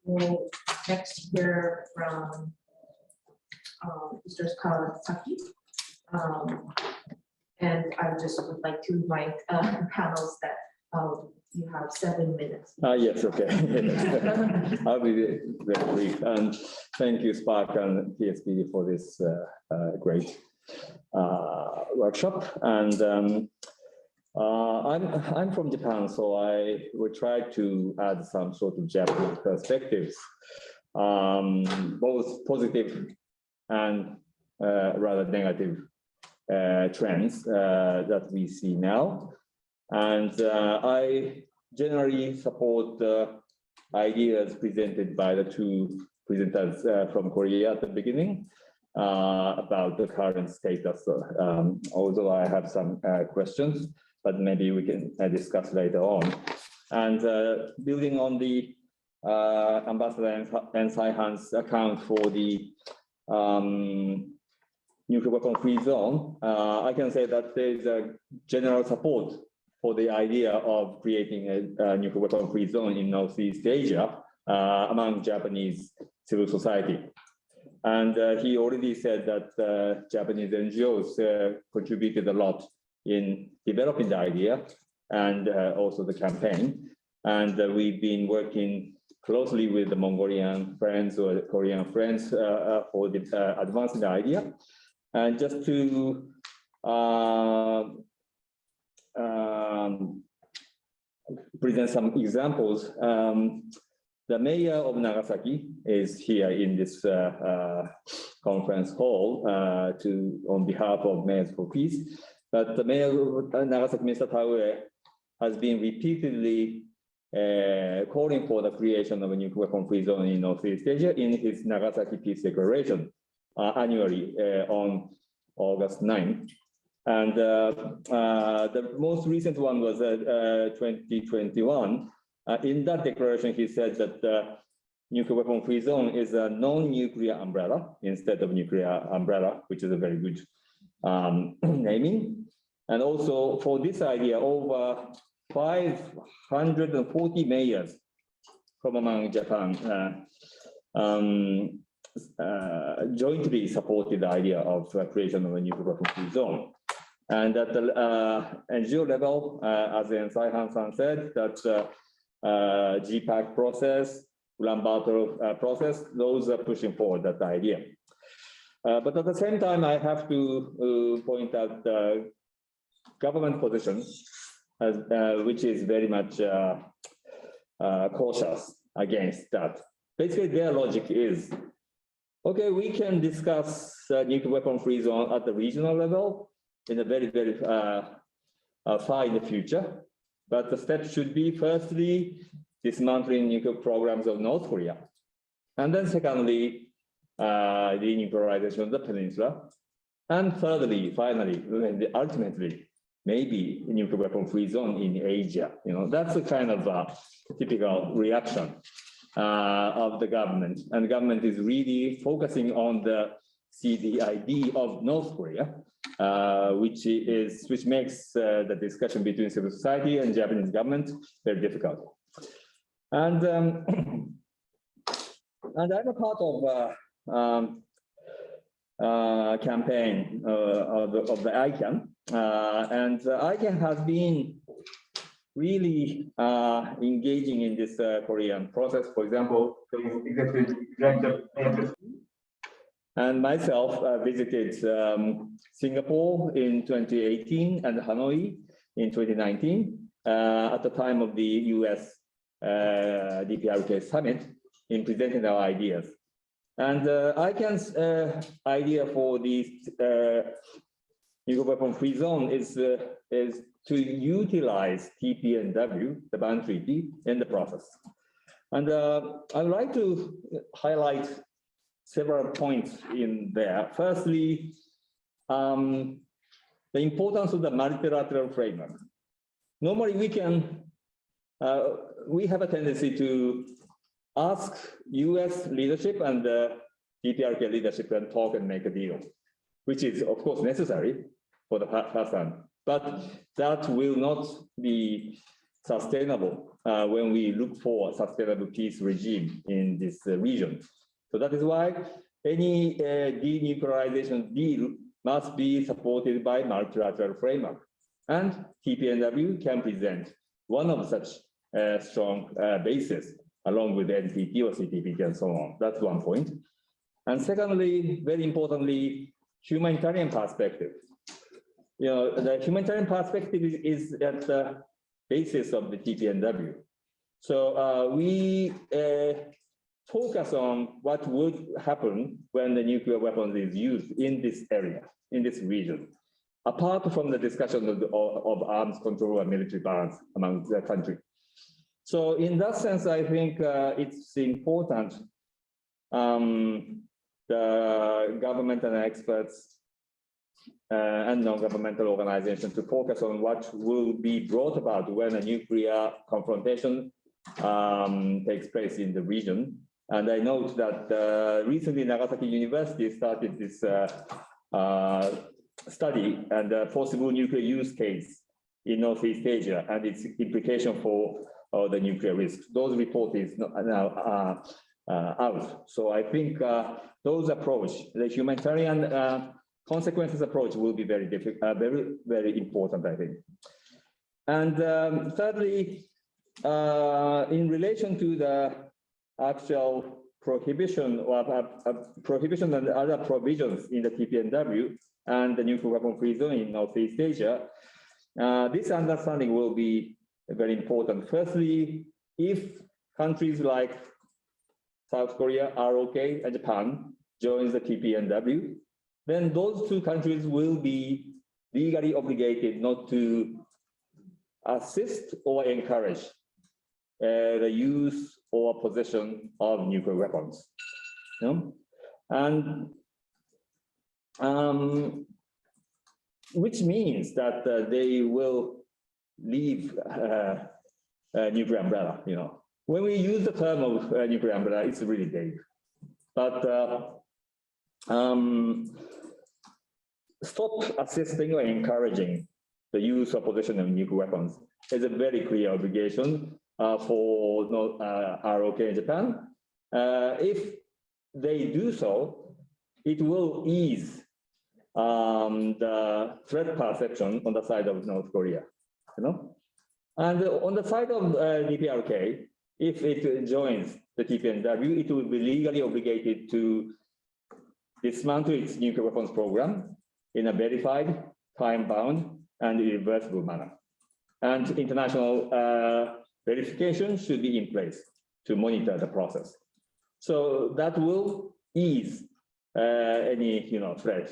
We'll next hear from Mr. Kawasaki. And I just would like to remind panels that you have 7 minutes. Yes, okay. I'll be very brief. And thank you, Spark and PSPD, for this great workshop. And I'm from Japan, so I will try to add some sort of Japanese perspectives, both positive and rather negative trends that we see now. And I generally support the ideas presented by the 2 presenters from Korea at the beginning about the current status. Although I have some questions, but maybe we can discuss later on. And building on the Ambassador Enkhsaikhan's account for the nuclear weapon-free zone, I can say that there is a general support for the idea of creating a nuclear weapon-free zone in Northeast Asia among Japanese civil society. And he already said that Japanese NGOs contributed a lot in developing the idea and also the campaign. And we've been working closely with the Mongolian friends or Korean friends for advancing the idea. And just to present some examples, the mayor of Nagasaki is here in this conference hall on behalf of Mayors for Peace. But the mayor of Nagasaki, Mr. Taue, has been repeatedly calling for the creation of a nuclear weapon-free zone in Northeast Asia in his Nagasaki Peace Declaration annually on August 9th. And the most recent one was 2021. In that declaration, he said that the nuclear weapon-free zone is a non-nuclear umbrella instead of nuclear umbrella, which is a very good naming. And also for this idea, over 540 mayors from among Japan jointly supported the idea of creation of a nuclear weapon-free zone. And at the NGO level, as Enkhsaikhan said, that GPAC process, Ulaanbaatar process, those are pushing forward that idea. But at the same time, I have to point out the government position, which is very much cautious against that. Basically, their logic is, okay, we can discuss nuclear weapon-free zone at the regional level in a very, very far in the future. But the step should be, firstly, dismantling nuclear programs of North Korea. And then secondly, denuclearization of the peninsula. And thirdly, finally, ultimately, maybe a nuclear weapon-free zone in Asia. You know, that's a kind of typical reaction of the government. And the government is really focusing on the CDID of North Korea, which makes the discussion between civil society and Japanese government very difficult. And I'm a part of campaign of the ICAN, and ICAN has been really engaging in this Korean process. For example, Executive Director and myself visited Singapore in 2018 and Hanoi in 2019 at the time of the US DPRK summit in presenting our ideas. And ICAN's idea for the nuclear weapon-free zone is to utilize TPNW, the Ban Treaty, in the process. And I'd like to highlight several points in there. Firstly, the importance of the multilateral framework. Normally, we have a tendency to ask US leadership and DPRK leadership and talk and make a deal, which is, of course, necessary for the first time. But that will not be sustainable when we look for a sustainable peace regime in this region. So that is why any denuclearization deal must be supported by multilateral framework. And TPNW can present one of such strong bases, along with NPT or CTBT and so on. That's one point. And secondly, very importantly, humanitarian perspective. You know, the humanitarian perspective is at the basis of the TPNW. So we focus on what would happen when the nuclear weapons is used in this area, in this region, apart from the discussion of arms control and military balance among the country. So in that sense, I think it's important the government and experts and non-governmental organizations to focus on what will be brought about when a nuclear confrontation takes place in the region. And I note that recently Nagasaki University started this study and a possible nuclear use case in Northeast Asia and its implication for the nuclear risk. Those report is now out. So I think those approach, the humanitarian consequences approach will be very difficult, very important, I think. And thirdly, in relation to the actual prohibition or prohibition and other provisions in the TPNW and the nuclear weapon-free zone in Northeast Asia, this understanding will be very important. Firstly, if countries like South Korea, ROK, and Japan joins the TPNW, then those two countries will be legally obligated not to assist or encourage the use or possession of nuclear weapons. You know? And which means that they will leave nuclear umbrella. You know, when we use the term of nuclear umbrella, it's really vague. But stop assisting or encouraging the use or possession of nuclear weapons is a very clear obligation for ROK in Japan. If they do so, it will ease the threat perception on the side of North Korea, And on the side of DPRK, if it joins the TPNW, it will be legally obligated to dismantle its nuclear weapons program in a verified, time-bound, and irreversible manner. And international verification should be in place to monitor the process. So that will ease any threat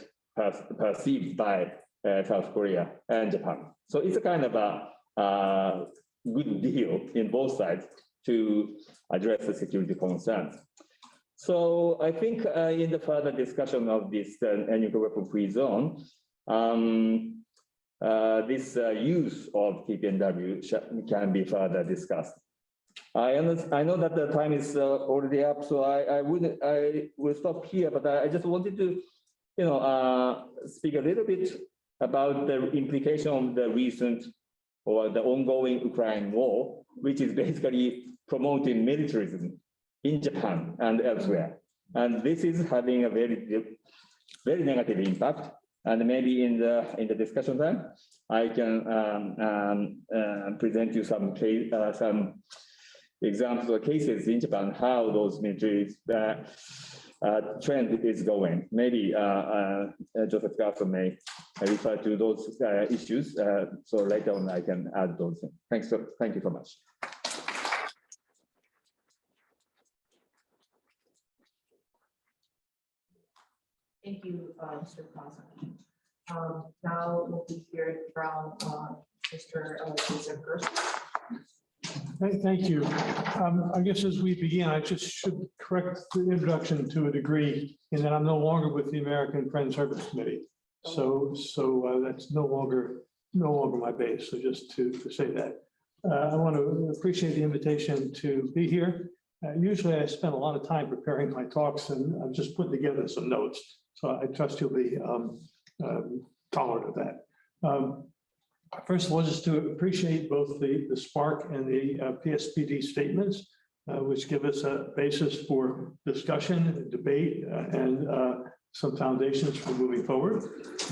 perceived by South Korea and Japan. So it's a kind of a good deal in both sides to address the security concerns. So I think in the further discussion of this nuclear weapon-free zone, this use of TPNW can be further discussed. I know that the time is already up, so I will stop here, but I just wanted to speak a little bit about the implication of the recent or the ongoing Ukraine war, which is basically promoting militarism in Japan and elsewhere. And this is having a very, very negative impact. And maybe in the discussion time, I can present you some examples or cases in Japan, how those military trend is going. Maybe Joseph Garson may refer to those issues. So later on, I can add those. Thank you so much. Thank you, Mr. Kawasaki. Now we'll be hearing from Mr. Jargalsaikhan. Thank you. I guess as we begin, I just should correct the introduction to a degree in that I'm no longer with the American Friends Service Committee. So that's no longer my base. So just to say that. I want to appreciate the invitation to be here. Usually I spend a lot of time preparing my talks, and I've just put together some notes. So I trust you'll be tolerant of that. First of all, just to appreciate both the SPARC and the PSPD statements, which give us a basis for discussion, debate, and some foundations for moving forward.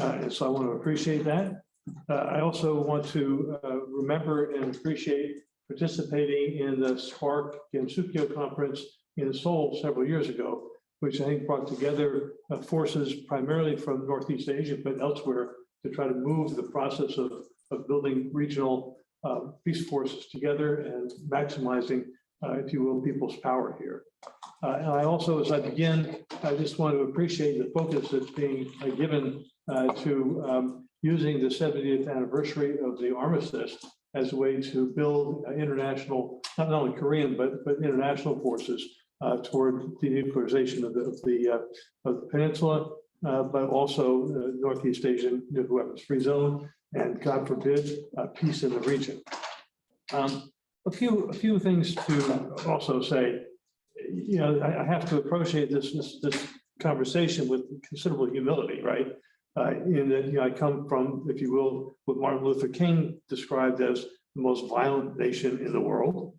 And so I want to appreciate that. I also want to remember and appreciate participating in the SPARC Enkhsaikhan conference in Seoul several years ago, which I think brought together forces primarily from Northeast Asia, but elsewhere, to try to move the process of building regional peace forces together and maximizing, if you will, people's power here. And I also, as I begin, I just want to appreciate the focus that's being given to using the 70th anniversary of the armistice as a way to build international, not only Korean, but international forces toward denuclearization of the peninsula, but also the Northeast Asian nuclear weapons-free zone, and God forbid, peace in the region. A few things to also say. I have to appreciate this conversation with considerable humility, right? In that I come from, if you will, what Martin Luther King described as the most violent nation in the world.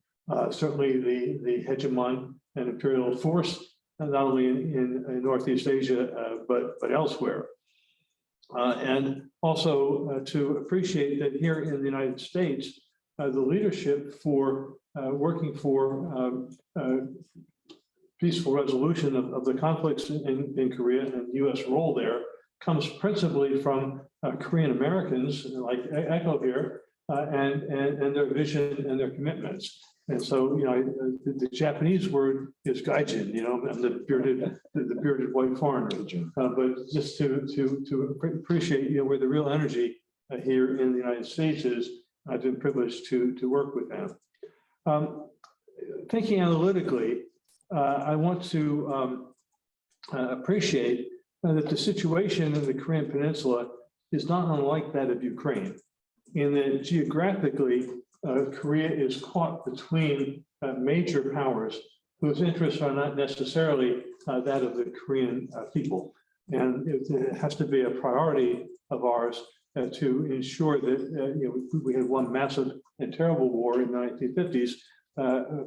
Certainly the hegemon and imperial force, not only in Northeast Asia, but elsewhere. And also to appreciate that here in the United States, the leadership for working for peaceful resolution of the conflicts in Korea and U.S. role there comes principally from Korean Americans like Echo here and their vision and their commitments. And so, the Japanese word is gaijin, and the bearded white foreigner. But just to appreciate, where the real energy here in the United States is, I've been privileged to work with them. Thinking analytically, I want to appreciate that the situation in the Korean Peninsula is not unlike that of Ukraine, in that geographically, Korea is caught between major powers whose interests are not necessarily that of the Korean people. And it has to be a priority of ours to ensure that we had one massive and terrible war in the 1950s.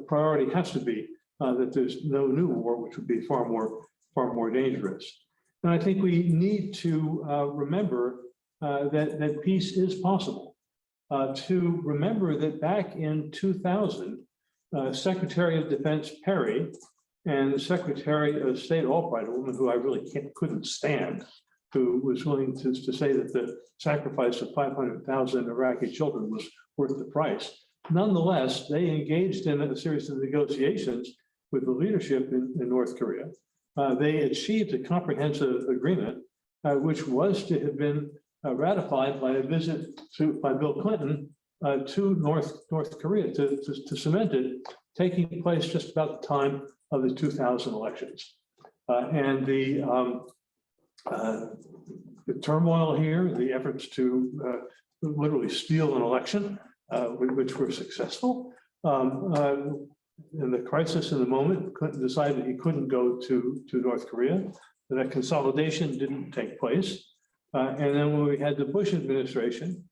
Priority has to be that there's no new war, which would be far more dangerous. And I think we need to remember that peace is possible. To remember that back in 2000, Secretary of Defense Perry and Secretary of State Albright, a woman who I really couldn't stand, who was willing to say that the sacrifice of 500,000 Iraqi children was worth the price. Nonetheless, they engaged in a series of negotiations with the leadership in North Korea. They achieved a comprehensive agreement, which was to have been ratified by a visit by Bill Clinton to North Korea to cement it, taking place just about the time of the 2000 elections. And the turmoil here, the efforts to literally steal an election, which were successful. In the crisis in the moment, Clinton decided he couldn't go to North Korea. That consolidation didn't take place. And then when we had the Bush administration,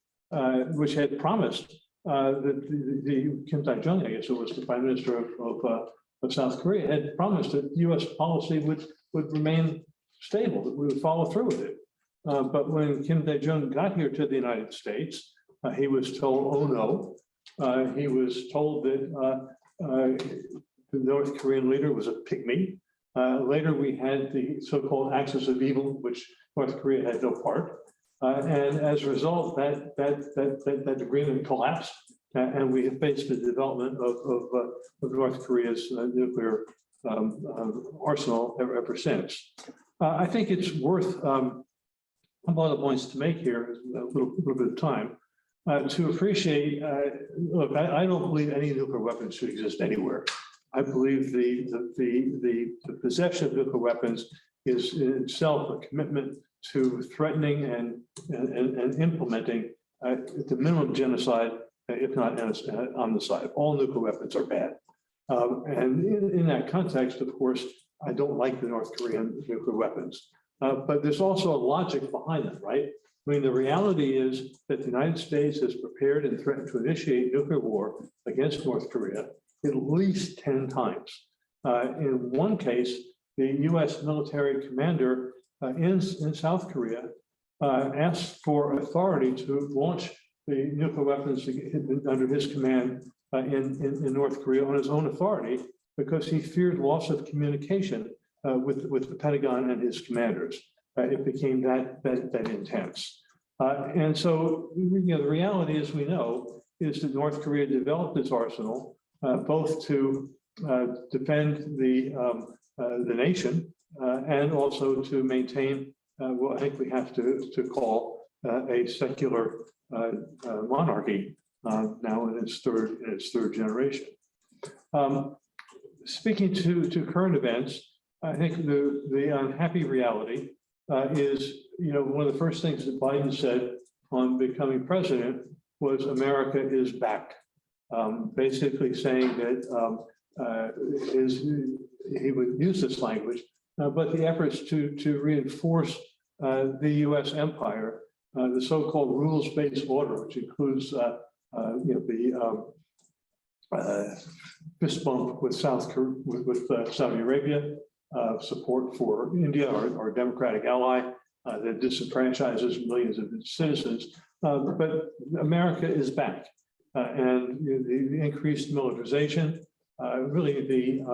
which had promised that the Kim Dae-jung, I guess it was the Prime Minister of South Korea, had promised that U.S. policy would remain stable, that we would follow through with it. But when Kim Dae-jung got here to the United States, he was told, oh no. He was told that the North Korean leader was a pygmy. Later, we had the so-called axis of evil, which North Korea had no part. And as a result, that agreement collapsed, and we have faced the development of North Korea's nuclear arsenal ever since. I think it's worth a lot of points to make here, a little bit of time, to appreciate. Look, I don't believe any nuclear weapons should exist anywhere. I believe the possession of nuclear weapons is in itself a commitment to threatening and implementing the minimum genocide, if not homicide. All nuclear weapons are bad. And in that context, of course, I don't like the North Korean nuclear weapons. But there's also a logic behind them, right? I mean, the reality is that the United States has prepared and threatened to initiate nuclear war against North Korea at least 10 times. In one case, the US military commander in South Korea asked for authority to launch the nuclear weapons under his command in North Korea on his own authority because he feared loss of communication with the Pentagon and his commanders. It became that intense. And so, the reality, as we know, is that North Korea developed its arsenal both to defend the nation and also to maintain what I think we have to call a secular monarchy now in its third generation. Speaking to current events, I think the unhappy reality is, one of the first things that Biden said on becoming president was America is back. Basically saying that he would use this language, but the efforts to reinforce the U.S. empire, the so-called rules-based order, which includes the fist bump with Saudi Arabia, support for India, our democratic ally, that disenfranchises millions of its citizens. But America is back. And the increased militarization, really the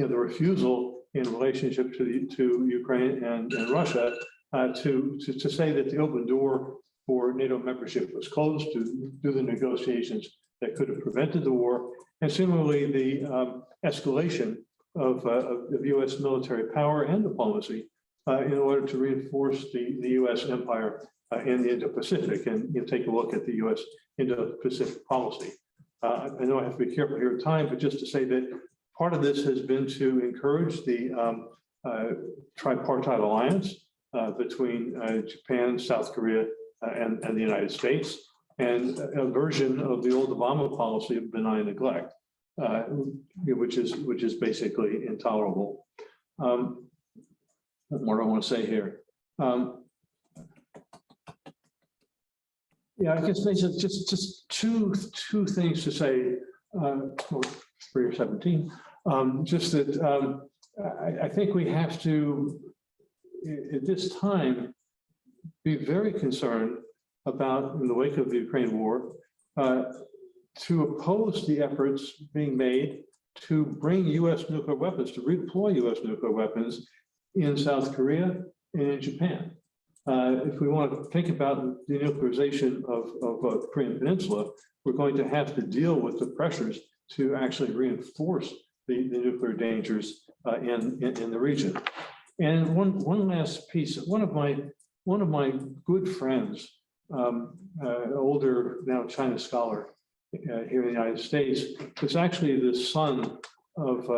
refusal in relationship to Ukraine and Russia to say that the open door for NATO membership was closed, to do the negotiations that could have prevented the war, and similarly the escalation of U.S. military power and diplomacy in order to reinforce the U.S. empire in the Indo-Pacific. And take a look at the U.S. Indo-Pacific policy. I know I have to be careful here at time, but just to say that part of this has been to encourage the tripartite alliance between Japan, South Korea, and the United States, and a version of the old Obama policy of benign neglect, which is basically intolerable. What more do I want to say here? Yeah, I guess there's just two things to say, or 3 or 17. Just that I think we have to, at this time, be very concerned about, in the wake of the Ukraine war, to oppose the efforts being made to bring US nuclear weapons, to redeploy US nuclear weapons in South Korea and in Japan. If we want to think about the denuclearization of the Korean Peninsula, we're going to have to deal with the pressures to actually reinforce the nuclear dangers in the region. And one last piece, one of my good friends, older now China scholar here in the United States, is actually the son of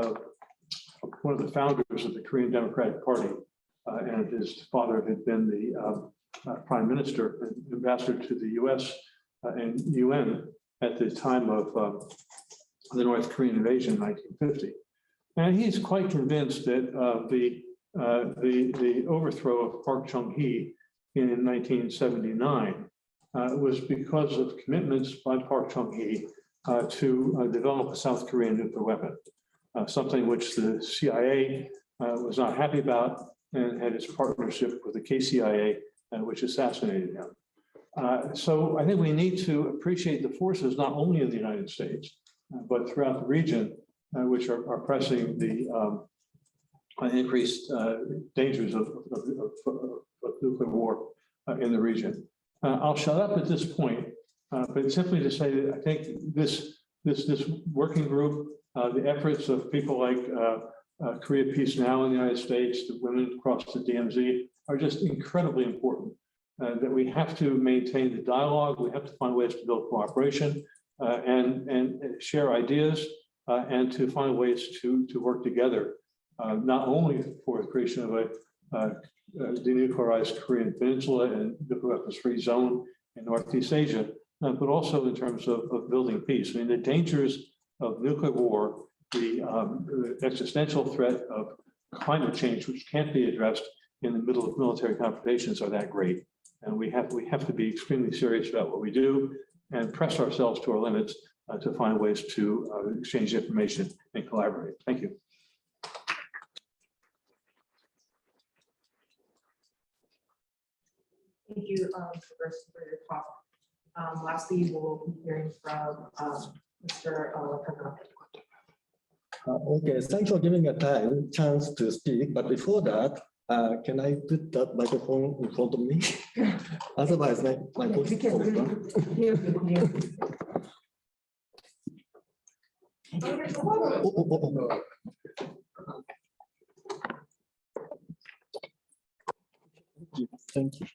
one of the founders of the Korean Democratic Party. And his father had been the prime minister and ambassador to the US and UN at the time of the North Korean invasion in 1950. And he's quite convinced that the overthrow of Park Chung-hee in 1979 was because of commitments by Park Chung-hee to develop a South Korean nuclear weapon, something which the CIA was not happy about and had its partnership with the KCIA, which assassinated him. So I think we need to appreciate the forces not only in the United States, but throughout the region, which are pressing the increased dangers of nuclear war in the region. I'll shut up at this point, but simply to say that I think this working group, the efforts of people like Korea Peace Now in the United States, the women across the DMZ are just incredibly important. That we have to maintain the dialogue, we have to find ways to build cooperation and share ideas and to find ways to work together, not only for the creation of a denuclearized Korean Peninsula and nuclear weapons-free zone in Northeast Asia, but also in terms of building peace. I mean, the dangers of nuclear war, the existential threat of climate change, which can't be addressed in the middle of military confrontations, are that great. And we have to be extremely serious about what we do and press ourselves to our limits to find ways to exchange information and collaborate. Thank you. Thank you, first for your talk. Lastly, we'll be hearing from Mr. Wakana. Okay, thanks for giving a chance to speak. But before that, can I put that microphone in front of me? Otherwise, my voice is open. Thank you.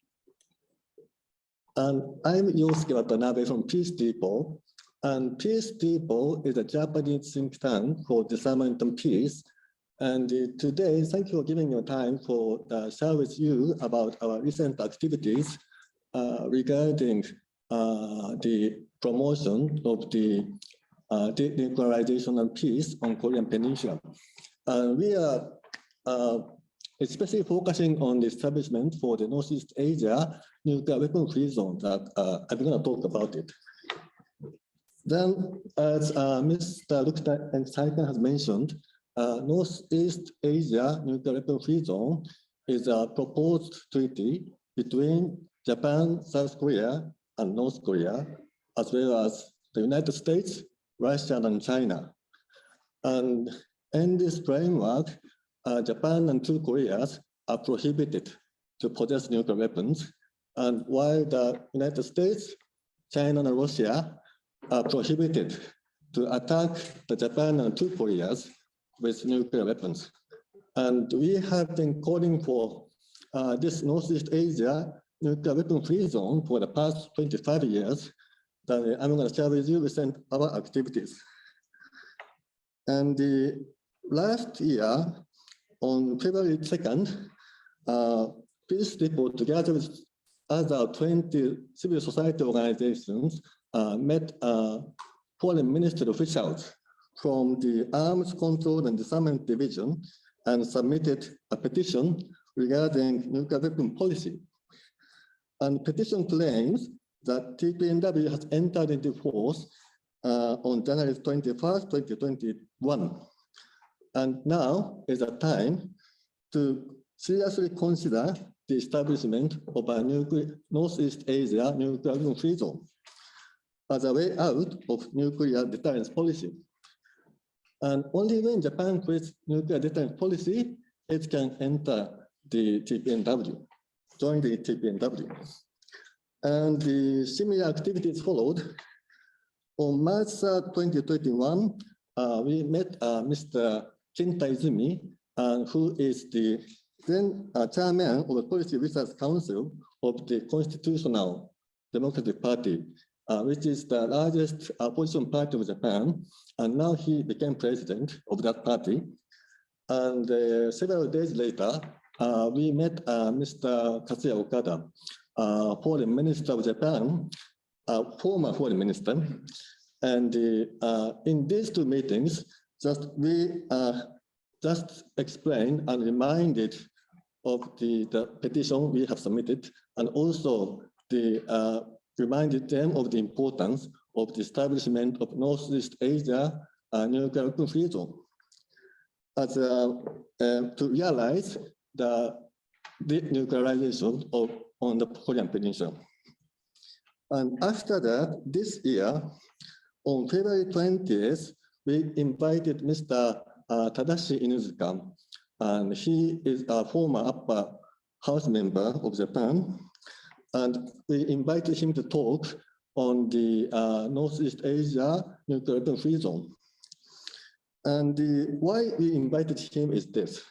I'm Yosuke Watanabe from Peace Depot. And Peace Depot is a Japanese think tank for disarmament and peace. And today, thank you for giving your time for share with you about our recent activities regarding the promotion of the denuclearization and peace on Korean Peninsula. We are especially focusing on the establishment for the Northeast Asia nuclear weapon-free zone that I'm going to talk about it. Then, as Mr. Enkhsaikhan has mentioned, Northeast Asia nuclear weapon-free zone is a proposed treaty between Japan, South Korea, and North Korea, as well as the United States, Russia, and China. And in this framework, Japan and 2 Koreas are prohibited to possess nuclear weapons. And while the United States, China, and Russia are prohibited to attack the Japan and 2 Koreas with nuclear weapons. And we have been calling for this Northeast Asia nuclear weapon-free zone for the past 25 years. That I'm going to share with you recent our activities. And the last year, on February 2nd, Peace Depot, together with other 20 civil society organizations, met foreign ministry officials from the Arms Control and Disarmament Division and submitted a petition regarding nuclear weapon policy. And the petition claims that TPNW has entered into force on January 21st, 2021. And now is the time to seriously consider the establishment of a Northeast Asia nuclear free zone as a way out of nuclear deterrence policy. And only when Japan creates nuclear deterrence policy, it can enter the TPNW, join the TPNW. And the similar activities followed. On March 2021, we met Mr. Kenta Izumi, who is the then chairman of the Policy Research Council of the Constitutional Democratic Party, which is the largest opposition party of Japan. And now he became president of that party. And several days later, we met Mr. Katsuya Okada, Foreign Minister of Japan, former Foreign Minister. And in these two meetings, we just explained and reminded of the petition we have submitted, and also reminded them of the importance of the establishment of Northeast Asia nuclear free zone as to realize the denuclearization on the Korean Peninsula. And after that, this year, on February 20th, we invited Mr. Tadashi Inuzuka, and he is a former upper house member of Japan. And we invited him to talk on the Northeast Asia nuclear free zone. And why we invited him is this.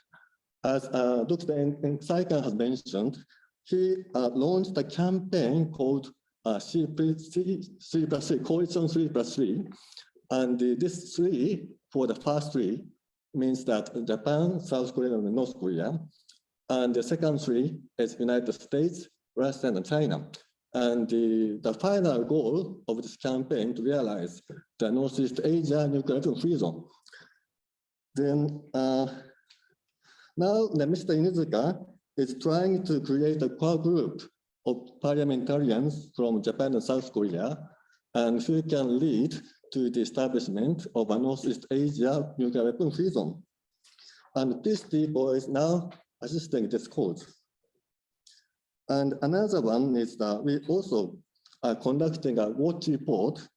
As Dr. Enkhsaikhan has mentioned, he launched a campaign called C+3, Coalition 3+3. And this 3, for the first 3, means that Japan, South Korea, and North Korea. And the second 3 is United States, Russia, and China. And the final goal of this campaign to realize the Northeast Asia nuclear free zone. Then now Mr. Inuzuka is trying to create a core group of parliamentarians from Japan and South Korea, and who can lead to the establishment of a Northeast Asia nuclear weapon free zone. And these people is now assisting this cause. And another one is that we also are conducting a watch report.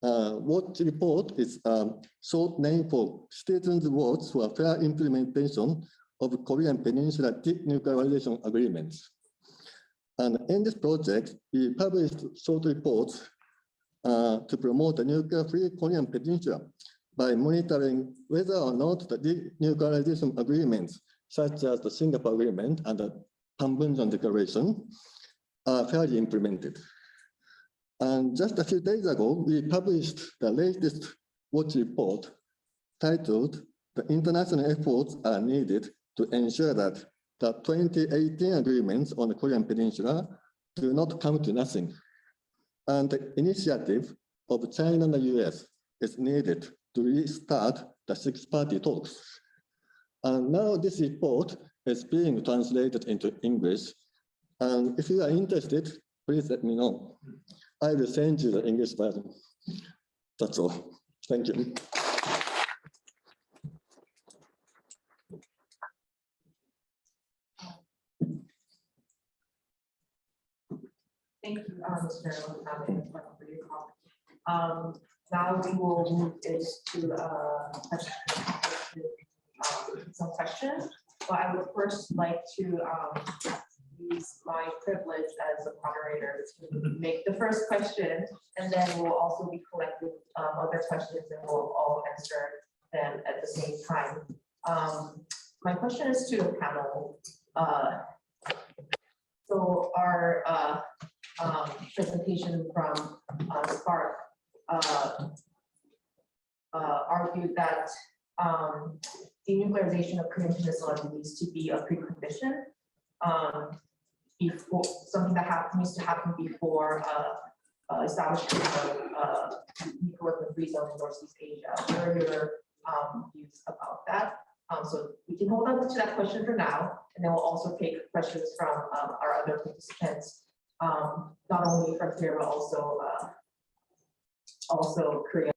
Watch report is a short name for Citizens' Watch for a Fair Implementation of Korean Peninsula Denuclearization Agreements. And in this project, we published short reports to promote the nuclear-free Korean Peninsula by monitoring whether or not the denuclearization agreements, such as the Singapore Agreement and the Panmunjom Declaration, are fairly implemented. And just a few days ago, we published the latest watch report titled, "The International Efforts Are Needed to Ensure That the 2018 agreements on the Korean Peninsula do not come to nothing. And the initiative of China and the US is needed to restart the six-party talks." And now this report is being translated into English. And if you are interested, please let me know. I will send you the English version. That's all. Thank you. Thank you, Mr. Watanabe, for your comment. Now we will move into some questions. But I would first like to use my privilege as a moderator to make the first question, and then we'll also be collecting other questions, and we'll all answer them at the same time. My question is to the panel. So our presentation from Spark argued that denuclearization of Korean Peninsula needs to be a precondition before something that needs to happen before establishment of nuclear weapon free zone in Northeast Asia. What are your views about that? So we can hold on to that question for now, and then we'll also take questions from our other participants not only from here, but also Korea.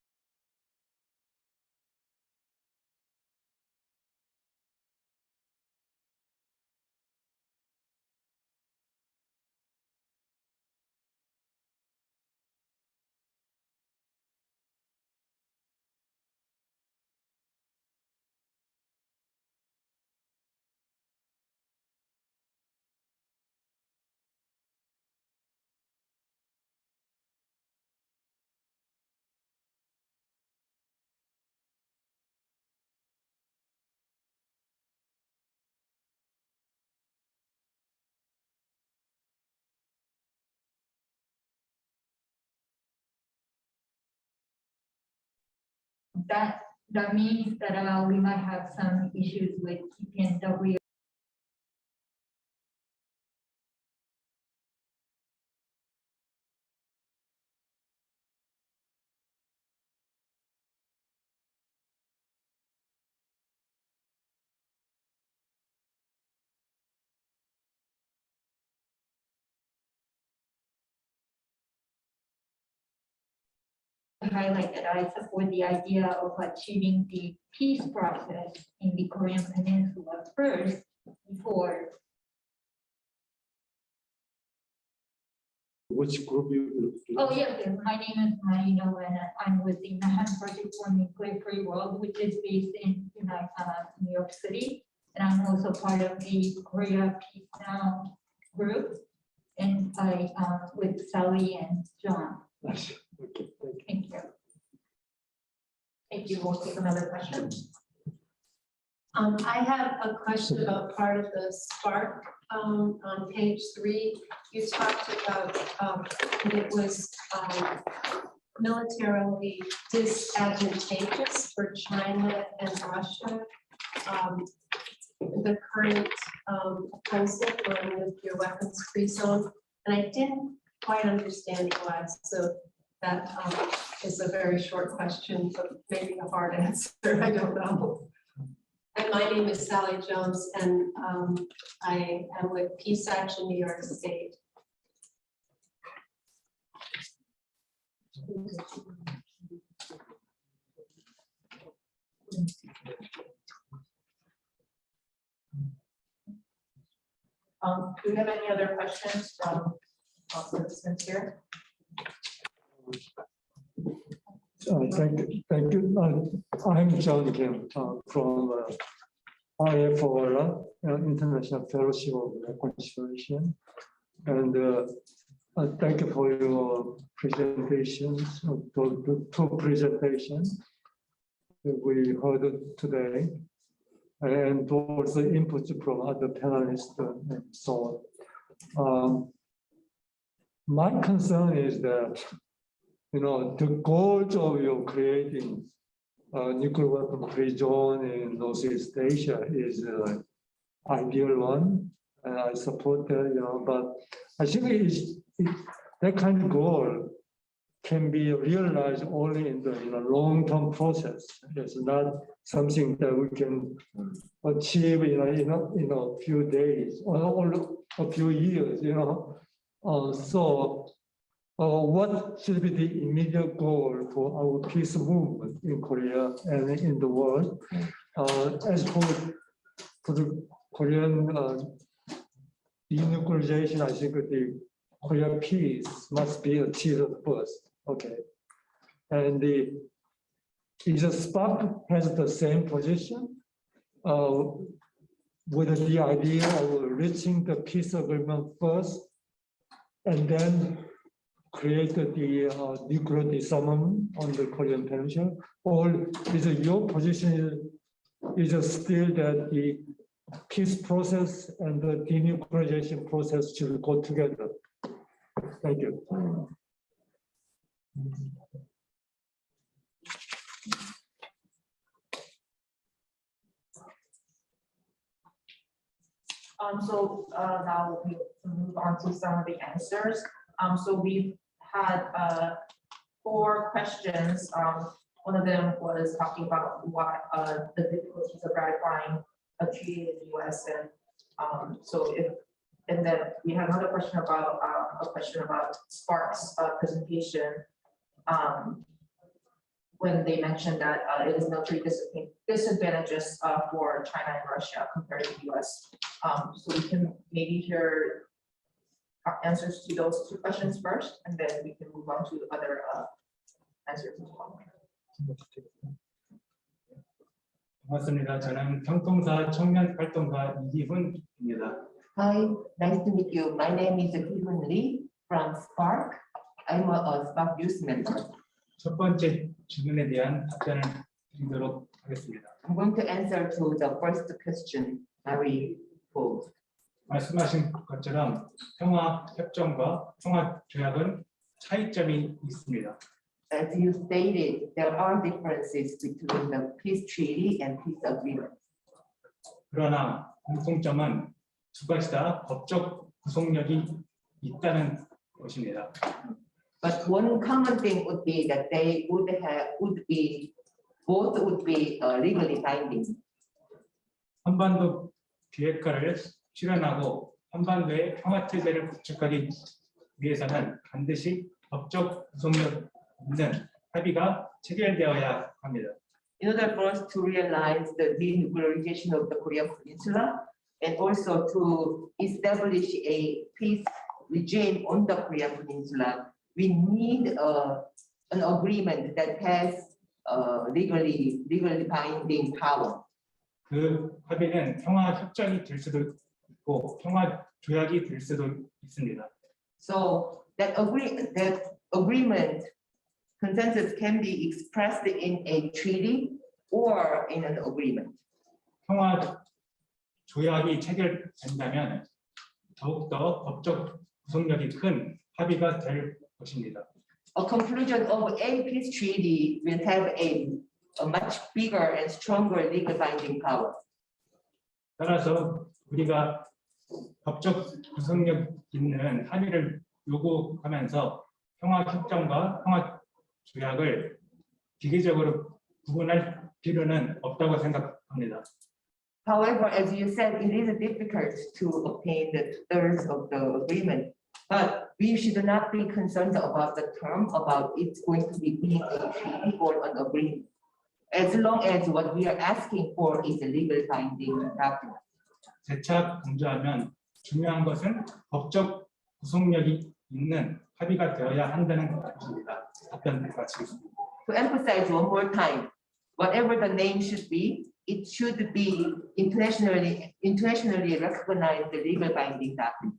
That means that we might have some issues with TPNW. Highlight that I support the idea of achieving the peace process in the Korean Peninsula first before. Which group you? Oh, yes, my name is Marino and I'm with the Manhattan Project for Nuclear Free World, which is based in New York City. And I'm also part of the Korea Peace Now group. And I with Sally and John. Okay, thank you. Thank you. Thank you. We'll take another question. I have a question about part of the SPARC on page 3. You talked about that it was militarily disadvantageous for China and Russia. The current offensive on nuclear weapons free zone, and I didn't quite understand why. So that is a very short question, but maybe a hard answer. I don't know. And my name is Sally Jones, and I am with Peace Action New York State. Do we have any other questions from participants here? Thank you. I'm John Kim from IFOR, International Fellowship of Reconciliation. And thank you for your presentations, the two presentations that we heard today, and also inputs from other panelists and so on. My concern is that, you know, the goals of your creating a nuclear weapon free zone in Northeast Asia is an ideal one, and I support that, you know, but I think that kind of goal can be realized only in the long-term process. It's not something that we can achieve in a few days or a few years, you know. So what should be the immediate goal for our peace movement in Korea and in the world? As for the Korean denuclearization, I think the Korean peace must be achieved first. Okay, and is SPARC has the same position with the idea of reaching the peace agreement first, and then create the nuclear disarmament on the Korean Peninsula, or is it your position is still that the peace process and the denuclearization process should go together? Thank you. So now we move on to some of the answers. So we've had 4 questions. One of them was talking about what the difficulties of ratifying a treaty in the US, and so if And then we have another question about Spark's presentation. When they mentioned that it is military disadvantages for China and Russia compared to the US. So we can maybe hear answers to those two questions first, and then we can move on to other answers as well. 반갑습니다. 저는 평통사 청년 활동가 이기훈입니다. Hi, nice to meet you. My name is Hyun Lee from Spark. I'm a Spark youth member. 첫 번째 질문에 대한 답변을 드리도록 하겠습니다. I'm going to answer to the first question Mary posed. 말씀하신 것처럼 평화 협정과 평화 조약은 차이점이 있습니다. As you stated, there are differences between the peace treaty and peace agreement. 그러나 공통점은 두 가지 다 법적 구속력이 있다는 것입니다. But one common thing would be that they both would be legally binding. 한반도 비핵화를 실현하고 한반도의 평화 체제를 구축하기 위해서는 반드시 법적 구속력 있는 합의가 체결되어야 합니다. In order for us to realize the denuclearization of the Korean Peninsula and also to establish a peace regime on the Korean Peninsula, we need an agreement that has legally binding power. 그 합의는 평화 협정이 될 수도 있고 평화 조약이 될 수도 있습니다. So that agreement consensus can be expressed in a treaty or in an agreement. 평화 조약이 체결된다면 더욱더 법적 구속력이 큰 합의가 될 것입니다. A conclusion of a peace treaty will have a much bigger and stronger legal binding power. 따라서 우리가 법적 구속력 있는 합의를 요구하면서 평화 협정과 평화 조약을 기계적으로 구분할 필요는 없다고 생각합니다. However, as you said, it is difficult to obtain the terms of the agreement, but we should not be concerned about the term, about it's going to be being a treaty or an agreement, as long as what we are asking for is a legal binding document. 재차 강조하면 중요한 것은 법적 구속력이 있는 합의가 되어야 한다는 것입니다. 답변 마치겠습니다. To emphasize one more time, whatever the name should be, it should be internationally recognized the legal binding document.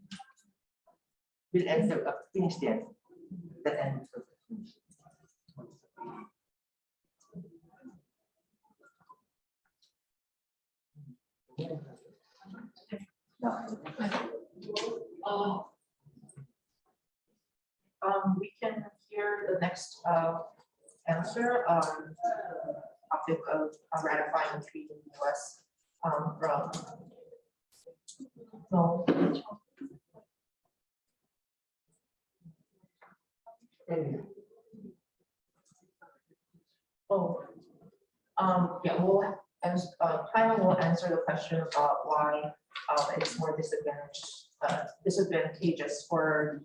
We'll answer, finish the answer. The answer. We can hear the next answer topic of ratifying the treaty in the US from no. Oh, yeah, Hayoung will answer the question about why it's more disadvantageous for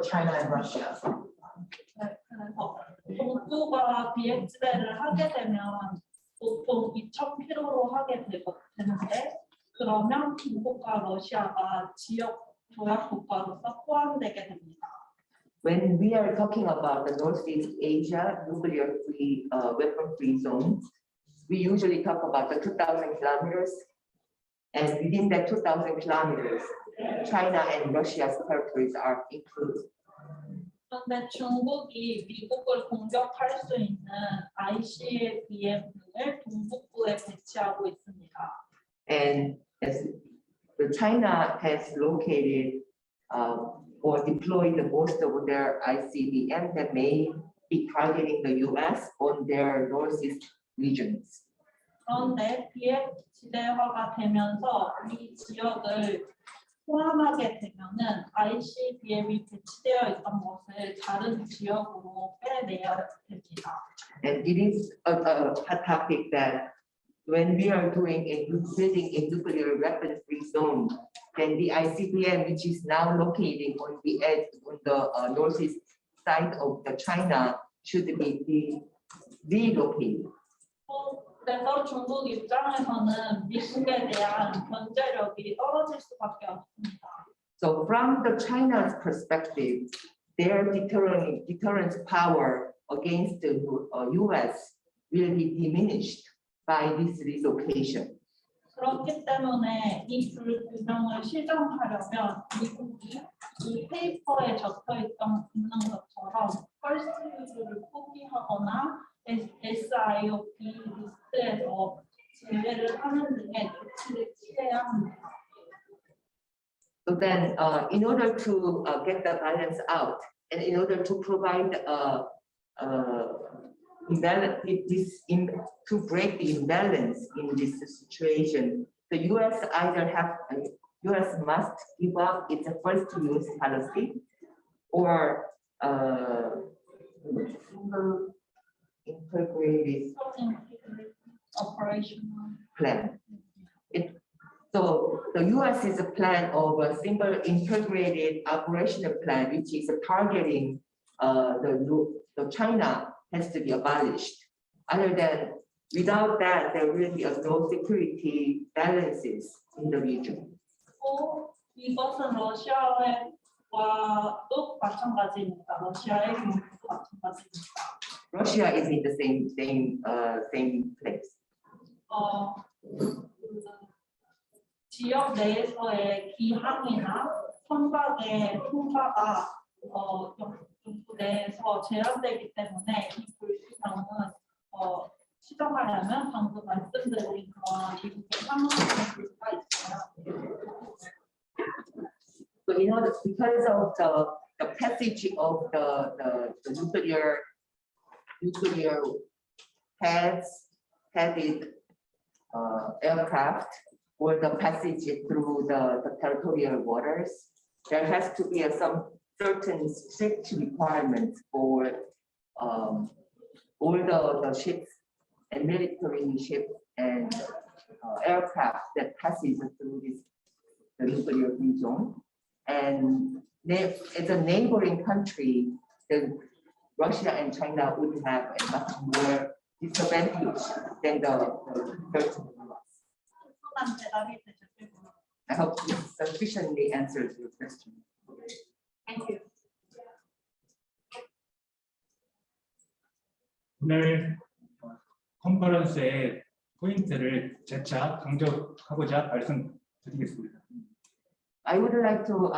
China and Russia. 네, 그래서 동부가 비핵지대를 하게 되면 보통 2,000km로 하게 되는데 그러면 중국과 러시아가 지역 조약 국가로서 포함되게 됩니다. When we are talking about the Northeast Asia nuclear-free, weapon-free zone, we usually talk about the 2,000 kilometers, and within that 2,000 kilometers, China and Russia's territories are included. 그런데 중국이 미국을 공격할 수 있는 ICBM을 동북부에 배치하고 있습니다. And as China has located or deployed most of their ICBM that may be targeting the US on their northeast regions. 그런데 비핵지대화가 되면서 이 지역을 포함하게 되면은 ICBM이 배치되어 있던 것을 다른 지역으로 빼내야 됩니다. And it is a hot topic that when we are building a nuclear weapon-free zone, then the ICBM, which is now located on the edge on the northeast side of the China, should be relocated. 그래서 중국 입장에서는 미국에 대한 견제력이 떨어질 수밖에 없습니다. So from the China's perspective, their deterrence power against the US will be diminished by this relocation. 그렇기 때문에 이 불균형을 시정하려면 미국이 이 페이퍼에 적혀있던 있는 것처럼 펄스를 포기하거나 SIOP 리스트에서 제외를 하는 등의 조치를 취해야 합니다. So then, in order to get the balance out, and in order to provide to break the imbalance in this situation, the U.S. U.S. must give up its first use policy, or single integrated operational plan. So the U.S.'s plan of a single integrated operational plan, which is targeting the China, has to be abolished. Other than without that, there will be no security balances in the region. 이것은 러시아와도 마찬가지입니다. 러시아의 경우도 마찬가지입니다. Russia is in the same place. 지역 내에서의 기항이나 선박의 통과가 정부 내에서 제한되기 때문에 이 불균형은 시정하려면 방금 말씀드린 그런 미국의 상황을 볼 수가 있어요. So because of the passage of the nuclear headed aircraft, or the passage through the territorial waters, there has to be some certain strict requirements for all the ships and military ships and aircraft that passes through the nuclear free zone. And as a neighboring country, then Russia and China would have a much more disadvantage than the I hope this sufficiently answers your question. Thank you. 오늘 컨퍼런스의 포인트를 재차 강조하고자 말씀드리겠습니다. I would like to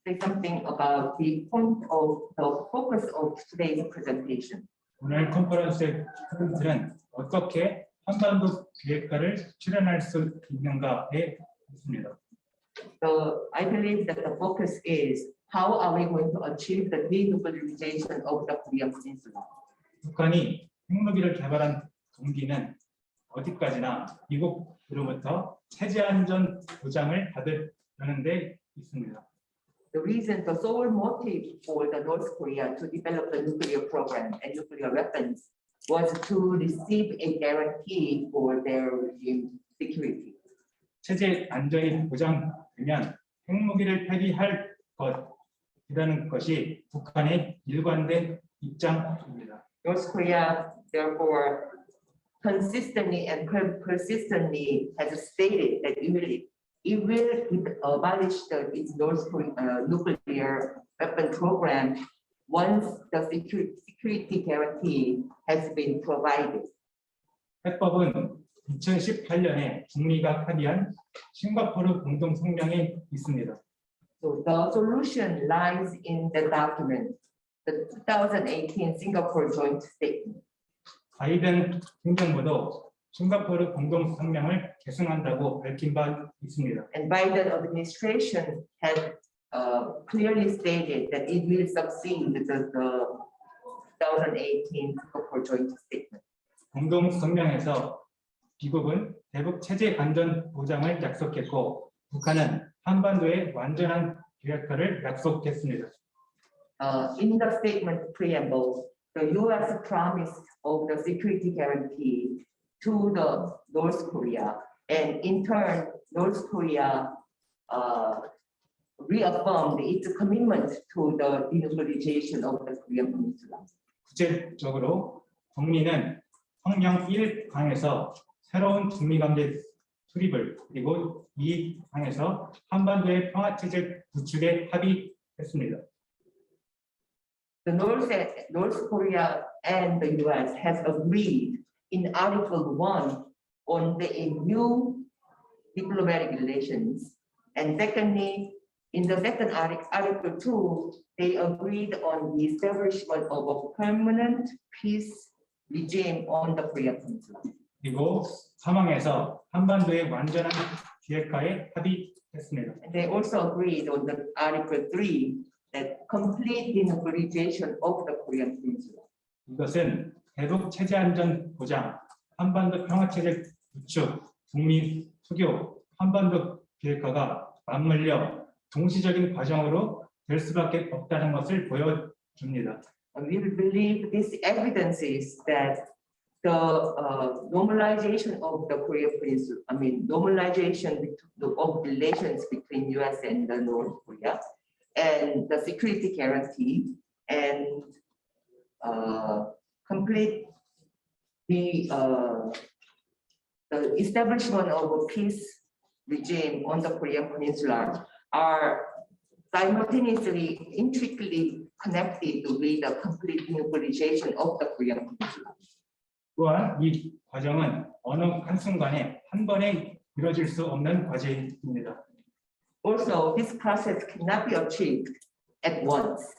say something about the focus of today's presentation. 오늘 컨퍼런스의 포인트는 어떻게 한반도 비핵화를 실현할 수 있는가에 있습니다. So I believe that the focus is how are we going to achieve the denuclearization of the Korean Peninsula? 북한이 핵무기를 개발한 동기는 어디까지나 미국으로부터 체제 안전 보장을 받으려는 데 있습니다. The sole motive for the North Korea to develop the nuclear program and nuclear weapons was to receive a guarantee for their regime security. 체제 안전이 보장되면 핵무기를 폐기할 것이라는 것이 북한의 일관된 입장입니다. North Korea, therefore, consistently and persistently has stated that it will abolish its North Korean nuclear weapon program once the security guarantee has been provided. 해법은 2018년에 북미가 합의한 싱가포르 공동 성명에 있습니다. So the solution lies in the document, the 2018 Singapore Joint Statement. 바이든 행정부도 싱가포르 공동 성명을 계승한다고 밝힌 바 있습니다. And Biden administration has clearly stated that it will succeed the 2018 Singapore Joint Statement. 공동 성명에서 미국은 대북 체제 안전 보장을 약속했고 북한은 한반도의 완전한 비핵화를 약속했습니다. In the statement preamble, the U.S. promise of the security guarantee to the North Korea, and in turn, North Korea reaffirmed its commitment to the denuclearization of the Korean Peninsula. 구체적으로 북미는 성명 1강에서 새로운 중미관계 수립을 그리고 2강에서 한반도의 평화체제 구축에 합의했습니다. The North Korea and the US has agreed in Article 1 on the new diplomatic relations. And secondly, in the second Article 2, they agreed on the establishment of a permanent peace regime on the Korean Peninsula. 그리고 3항에서 한반도의 완전한 비핵화에 합의했습니다. And they also agreed on the Article 3 that complete denuclearization of the Korean Peninsula. 이것은 대북 체제 안전 보장, 한반도 평화체제 구축, 북미 수교, 한반도 비핵화가 맞물려 동시적인 과정으로 될 수밖에 없다는 것을 보여줍니다. And we believe this evidences that the normalization of the Korean Peninsula, normalization of relations between US and the North Korea, and the security guarantee, and complete the establishment of a peace regime on the Korean Peninsula are simultaneously intricately connected with the complete denuclearization of the Korean Peninsula. 또한 이 과정은 어느 한순간에 한 번에 이루어질 수 없는 과제입니다. Also, this process cannot be achieved at once.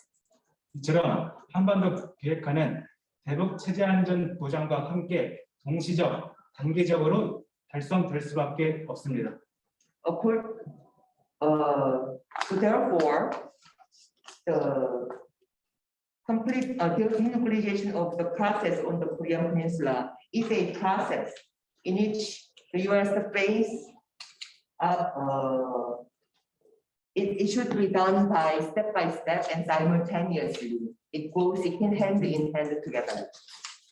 이처럼 한반도 비핵화는 대북 체제 안전 보장과 함께 동시적, 단계적으로 달성될 수밖에 없습니다. So therefore, the complete denuclearization of the process on the Korean Peninsula is a process in which the US face it should be done by step and simultaneously. It goes hand in hand together.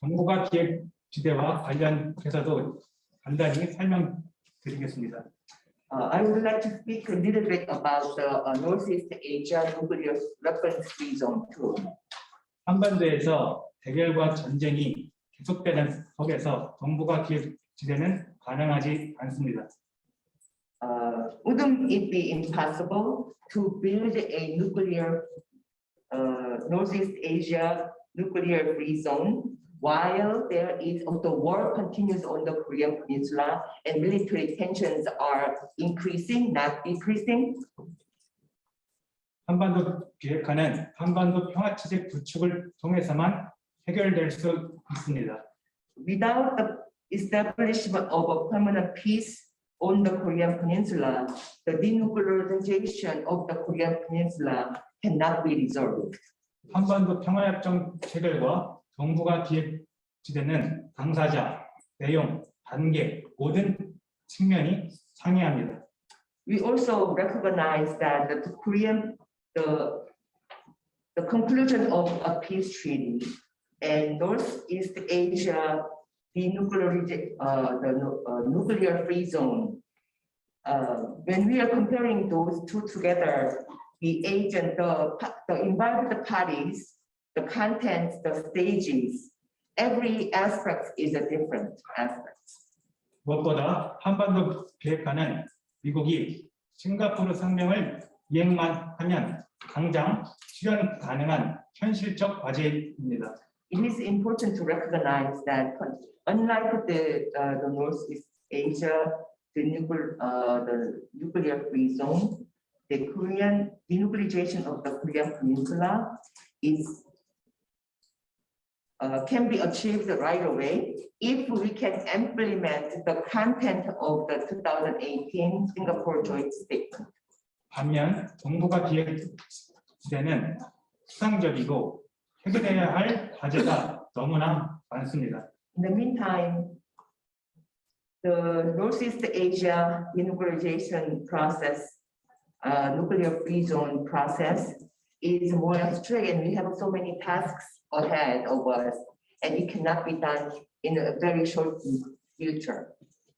정부가 기획지대와 관련해서도 간단히 설명드리겠습니다. I would like to speak a little bit about the Northeast Asia nuclear weapons free zone too. 한반도에서 대결과 전쟁이 계속되는 속에서 정부가 기획지대는 가능하지 않습니다. Wouldn't it be impossible to build a nuclear Northeast Asia nuclear free zone while the war continues on the Korean Peninsula and military tensions are increasing, not decreasing? 한반도 비핵화는 한반도 평화체제 구축을 통해서만 해결될 수 있습니다. Without the establishment of a permanent peace on the Korean Peninsula, the denuclearization of the Korean Peninsula cannot be resolved. 한반도 평화협정 체결과 정부가 기획지대는 당사자, 내용, 단계 모든 측면이 상이합니다. We also recognize that the conclusion of a peace treaty and Northeast Asia nuclear free zone. When we are comparing those two together, the agent, the involved parties, the contents, the stages, every aspect is a different aspect. 무엇보다 한반도 비핵화는 미국이 싱가포르 성명을 이행만 하면 당장 실현 가능한 현실적 과제입니다. It is important to recognize that unlike the Northeast Asia, the nuclear free zone, the Korean denuclearization of the Korean Peninsula can be achieved right away if we can implement the content of the 2018 Singapore Joint Statement. 반면 정부가 기획지대는 수상적이고 해결해야 할 과제가 너무나 많습니다. In the meantime, the Northeast Asia denuclearization process, nuclear free zone process, is more abstract, and we have so many tasks ahead of us, and it cannot be done in a very short future.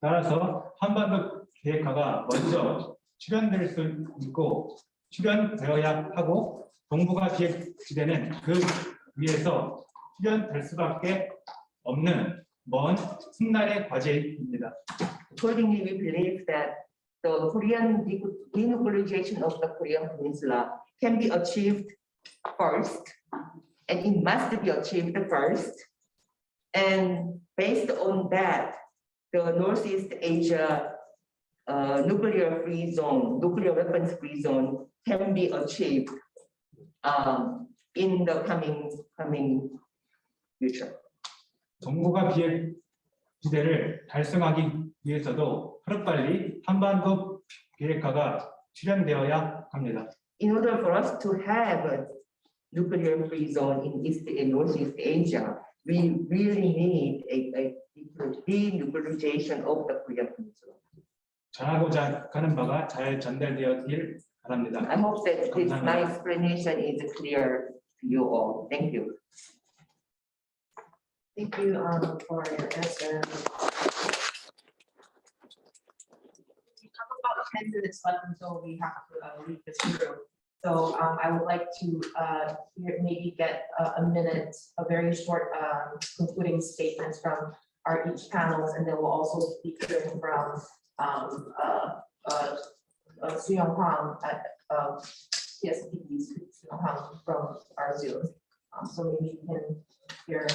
따라서 한반도 비핵화가 먼저 출현될 수 있고 출현되어야 하고 동북아 비핵지대는 그 위에서 출현될 수밖에 없는 먼 훗날의 과제입니다. Accordingly, we believe that the Korean denuclearization of the Korean Peninsula can be achieved first, and it must be achieved first. And based on that, the Northeast Asia nuclear-free zone, nuclear weapons-free zone can be achieved in the coming future. 동북아 비핵지대를 달성하기 위해서도 하루빨리 한반도 비핵화가 실현되어야 합니다. In order for us to have a nuclear-free zone in East and Northeast Asia, we really need a denuclearization of the Korean Peninsula. 전하고자 하는 바가 잘 전달되었길 바랍니다. I hope that this, 감사합니다. my explanation is clear to you all. Thank you. Thank you for your answer. We have about 10 minutes left until we have to leave this room. So I would like to maybe get a minute, a very short concluding statements from our each panels, and then we'll also be hearing from Sooyoung Hwang at PSPD's Sooyoung Hwang from our Zoom. So maybe you can hear.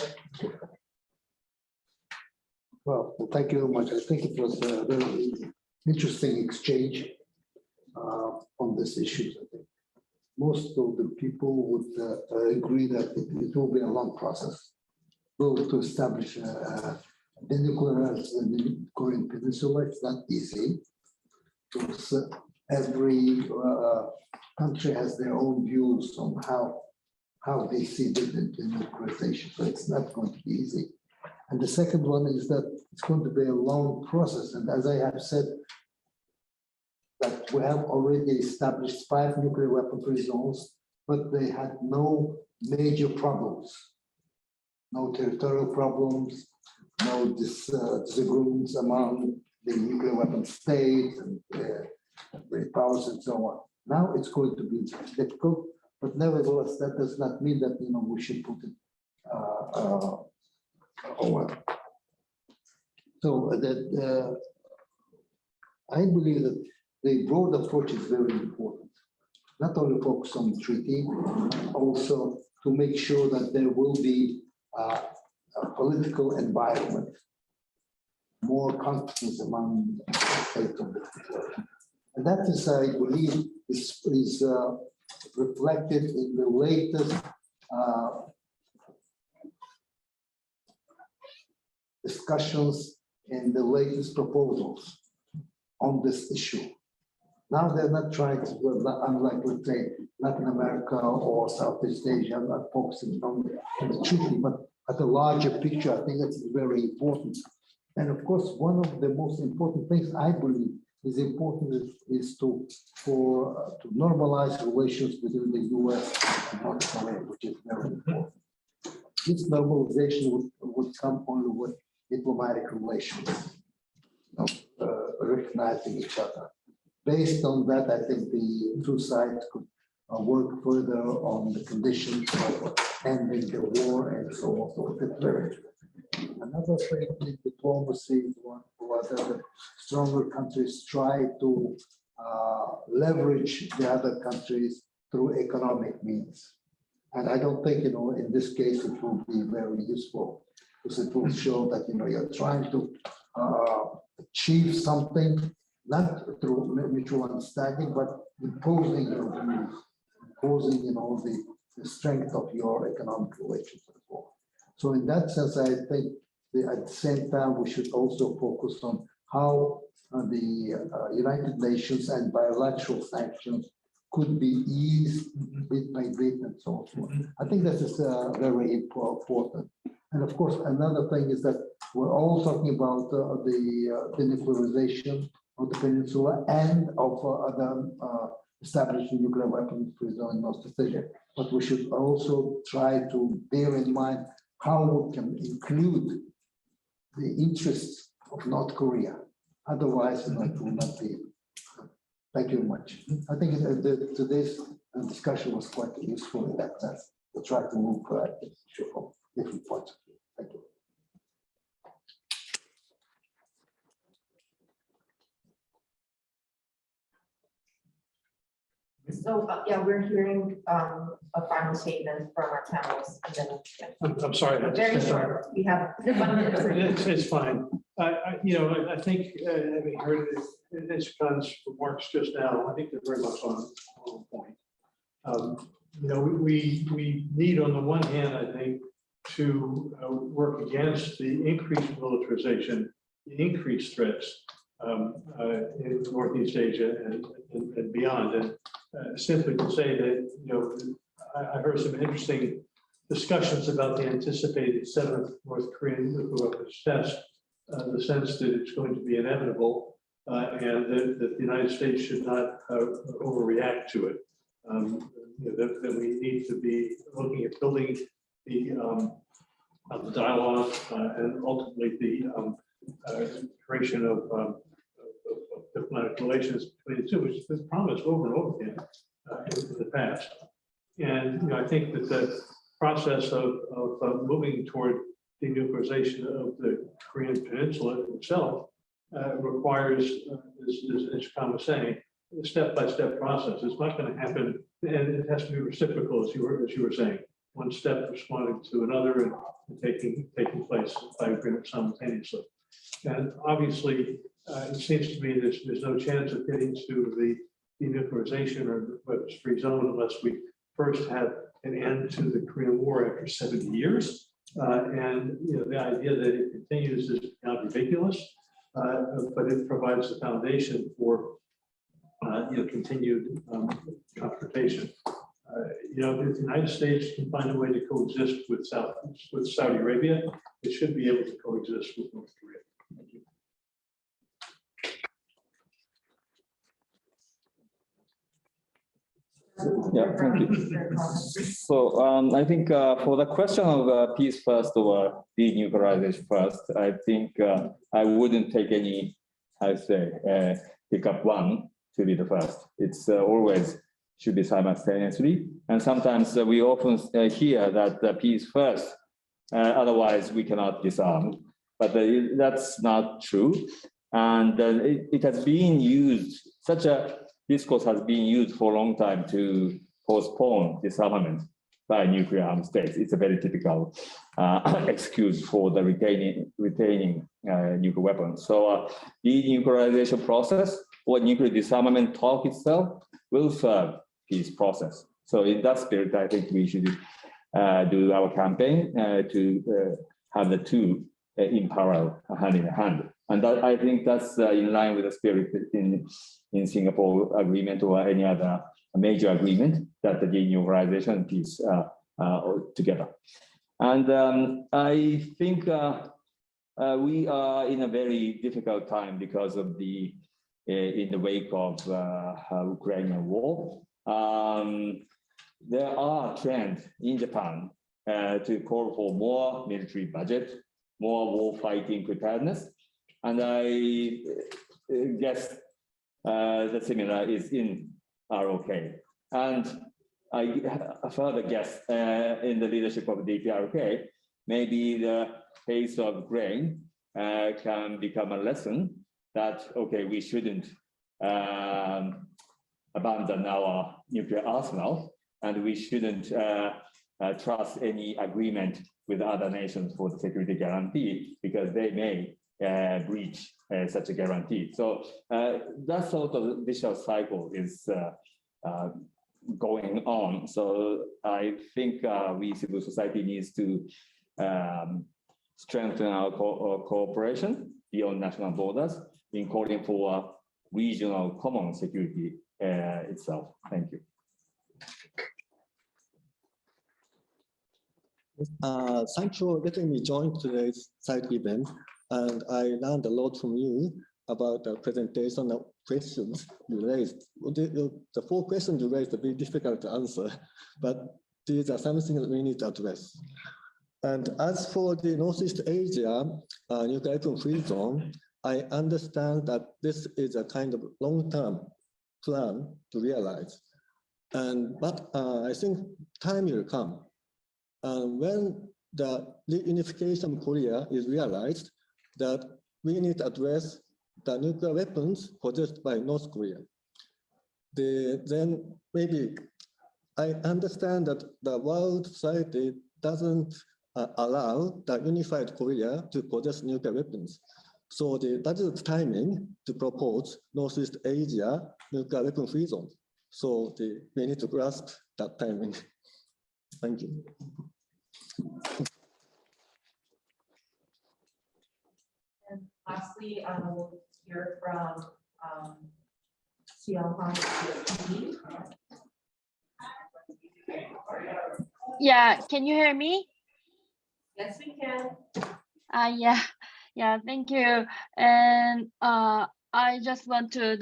Well, thank you very much. I think it was a very interesting exchange on this issue. I think most of the people would agree that it will be a long process, both to establish denuclearize the Korean Peninsula. It's not easy, because every country has their own views on how they see the denuclearization. So it's not going to be easy. And the second one is that it's going to be a long process. And as I have said, that we have already established 5 nuclear weapon-free zones, but they had no major problems, no territorial problems, no disagreements among the nuclear weapon states and great powers and so on. Now it's going to be difficult, but nevertheless, that does not mean that we should put it over. So that I believe that the broad approach is very important. Not only focus on the treaty, also to make sure that there will be a political environment, more confidence among the states of the situation. And that is, I believe, is reflected in the latest discussions and the latest proposals on this issue. Now they're not trying to, unlike, let's say, Latin America or Southeast Asia, not focusing on the treaty, but at a larger picture. I think that's very important. And of course, one of the most important things I believe is important is to normalize relations between the US and North Korea, which is very important. This normalization would come only with diplomatic relations, recognizing each other. Based on that, I think the two sides could work further on the conditions of ending the war and so on. So it's very another thing in diplomacy was that the stronger countries try to leverage the other countries through economic means. And I don't think, in this case, it will be very useful, because it will show that, you're trying to achieve something, not through mutual understanding, but imposing your views, imposing, the strength of your economic relations as well. So in that sense, I think at the same time, we should also focus on how the United Nations and bilateral sanctions could be eased bit by bit and so on. I think this is very important. And of course, another thing is that we're all talking about the denuclearization of the peninsula and of other establishing nuclear weapons-free zone in Northeast Asia. But we should also try to bear in mind how we can include the interests of North Korea. Otherwise, it will not be Thank you very much. I think today's discussion was quite useful in that sense. We'll try to move from different points of view. Thank you. So, yeah, we're hearing a final statement from our panelists, and then, yeah. I'm sorry. Very short, we have 1 minute. It's fine. I think, having heard Enkhsaikhan's remarks just now, I think they're very much on point. We need, on the one hand, I think, to work against the increased militarization, the increased threats in Northeast Asia and beyond. And simply to say that, I heard some interesting discussions about the anticipated 7th North Korean nuclear weapons test, the sense that it's going to be inevitable and that the United States should not overreact to it. That we need to be looking at building the dialogue and ultimately the creation of diplomatic relations between the two, which has been promised over and over again in the past. And I think that the process of moving toward denuclearization of the Korean Peninsula itself requires, as Enkhsaikhan was saying, a step-by-step process. It's not going to happen, and it has to be reciprocal, as you were saying. One step responding to another and taking place by agreement simultaneously. And obviously, it seems to me there's no chance of getting to the denuclearization or weapons-free zone unless we first have an end to the Korean War after 70 years. And the idea that it continues is not ridiculous, but it provides the foundation for continued confrontation. If the United States can find a way to coexist with Saudi Arabia, it should be able to coexist with North Korea. Thank you. Yeah, thank you. So I think for the question of peace first or denuclearization first, I think I wouldn't take any, pick up one to be the first. It's always should be simultaneously. And sometimes we often hear that peace first, otherwise we cannot disarm. But that's not true. And it has been used, such a discourse has been used for a long time to postpone disarmament by nuclear armed states. It's a very typical excuse for the retaining nuclear weapons. So denuclearization process or nuclear disarmament talk itself will serve peace process. So in that spirit, I think we should do our campaign to have the two in parallel, hand in hand. And that, I think that's in line with the spirit in Singapore agreement or any other major agreement that the denuclearization and peace together. And I think we are in a very difficult time because of the in the wake of Ukrainian war. There are trends in Japan to call for more military budget, more war fighting preparedness. And I guess the similar is in ROK. And I further guess in the leadership of DPRK, maybe the pace of grain can become a lesson that, okay, we shouldn't abandon our nuclear arsenal, and we shouldn't trust any agreement with other nations for the security guarantee, because they may breach such a guarantee. So that sort of vicious cycle is going on. So I think we civil society needs to strengthen our cooperation beyond national borders in calling for regional common security itself. Thank you. Thank you for letting me join today's side event. And I learned a lot from you about the presentation of questions you raised. The 4 questions you raised are very difficult to answer, but these are something that we need to address. And as for the Northeast Asia nuclear weapon free zone, I understand that this is a kind of long-term plan to realize. But I think time will come. When the reunification of Korea is realized, that we need to address the nuclear weapons possessed by North Korea. Then maybe I understand that the world society doesn't allow the unified Korea to possess nuclear weapons. So that is the timing to propose Northeast Asia nuclear weapon free zone. So we need to grasp that timing. Thank you. And lastly, we'll hear from Sooyoung from PSPD. Yeah, can you hear me? Yes, we can. Yeah, thank you. And I just want to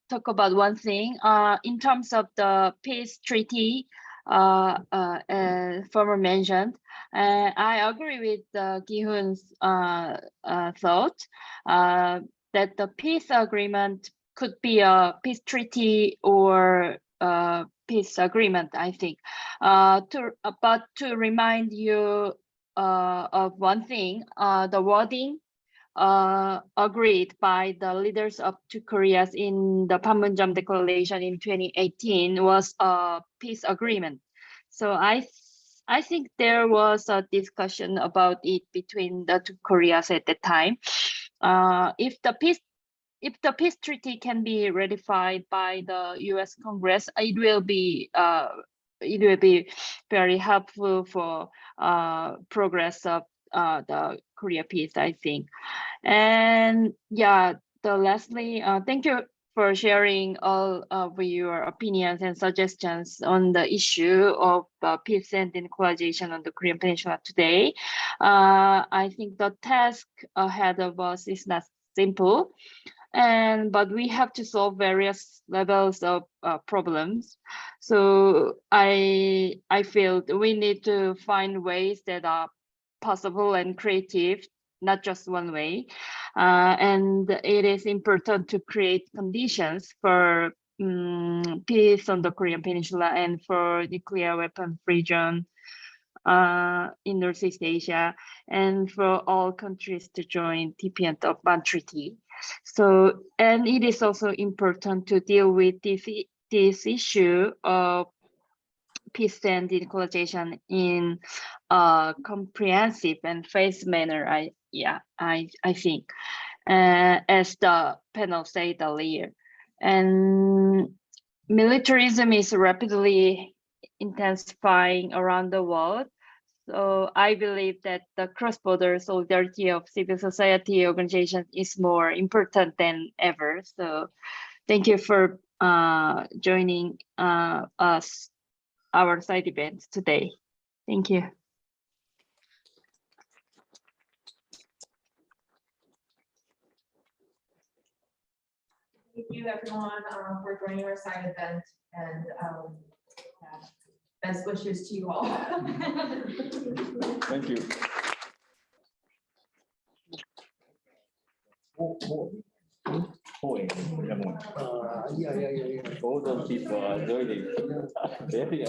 talk about one thing. In terms of the peace treaty, former mentioned, I agree with Gi-hoon's thought that the peace agreement could be a peace treaty or peace agreement, I think. But to remind you of one thing, the wording agreed by the leaders of two Koreas in the Panmunjom Declaration in 2018 was a peace agreement. So I think there was a discussion about it between the two Koreas at the time. If the peace treaty can be ratified by the U.S. Congress, it will be very helpful for progress of the Korea peace, I think. And yeah, lastly, thank you for sharing all of your opinions and suggestions on the issue of peace and denuclearization on the Korean Peninsula today. I think the task ahead of us is not simple, but we have to solve various levels of problems. So I feel we need to find ways that are possible and creative, not just one way. And it is important to create conditions for peace on the Korean Peninsula and for nuclear weapon free zone in Northeast Asia, and for all countries to join TP and Ban Treaty. So, and it is also important to deal with this issue of peace and denuclearization in a comprehensive and phased manner. I think, as the panel said earlier, and militarism is rapidly intensifying around the world. So I believe that the cross-border solidarity of civil society organizations is more important than ever. So thank you for joining us, our side event today. Thank you. Thank you, everyone, for joining our side event, and best wishes to you all. Thank you. Yeah. All those people are joining.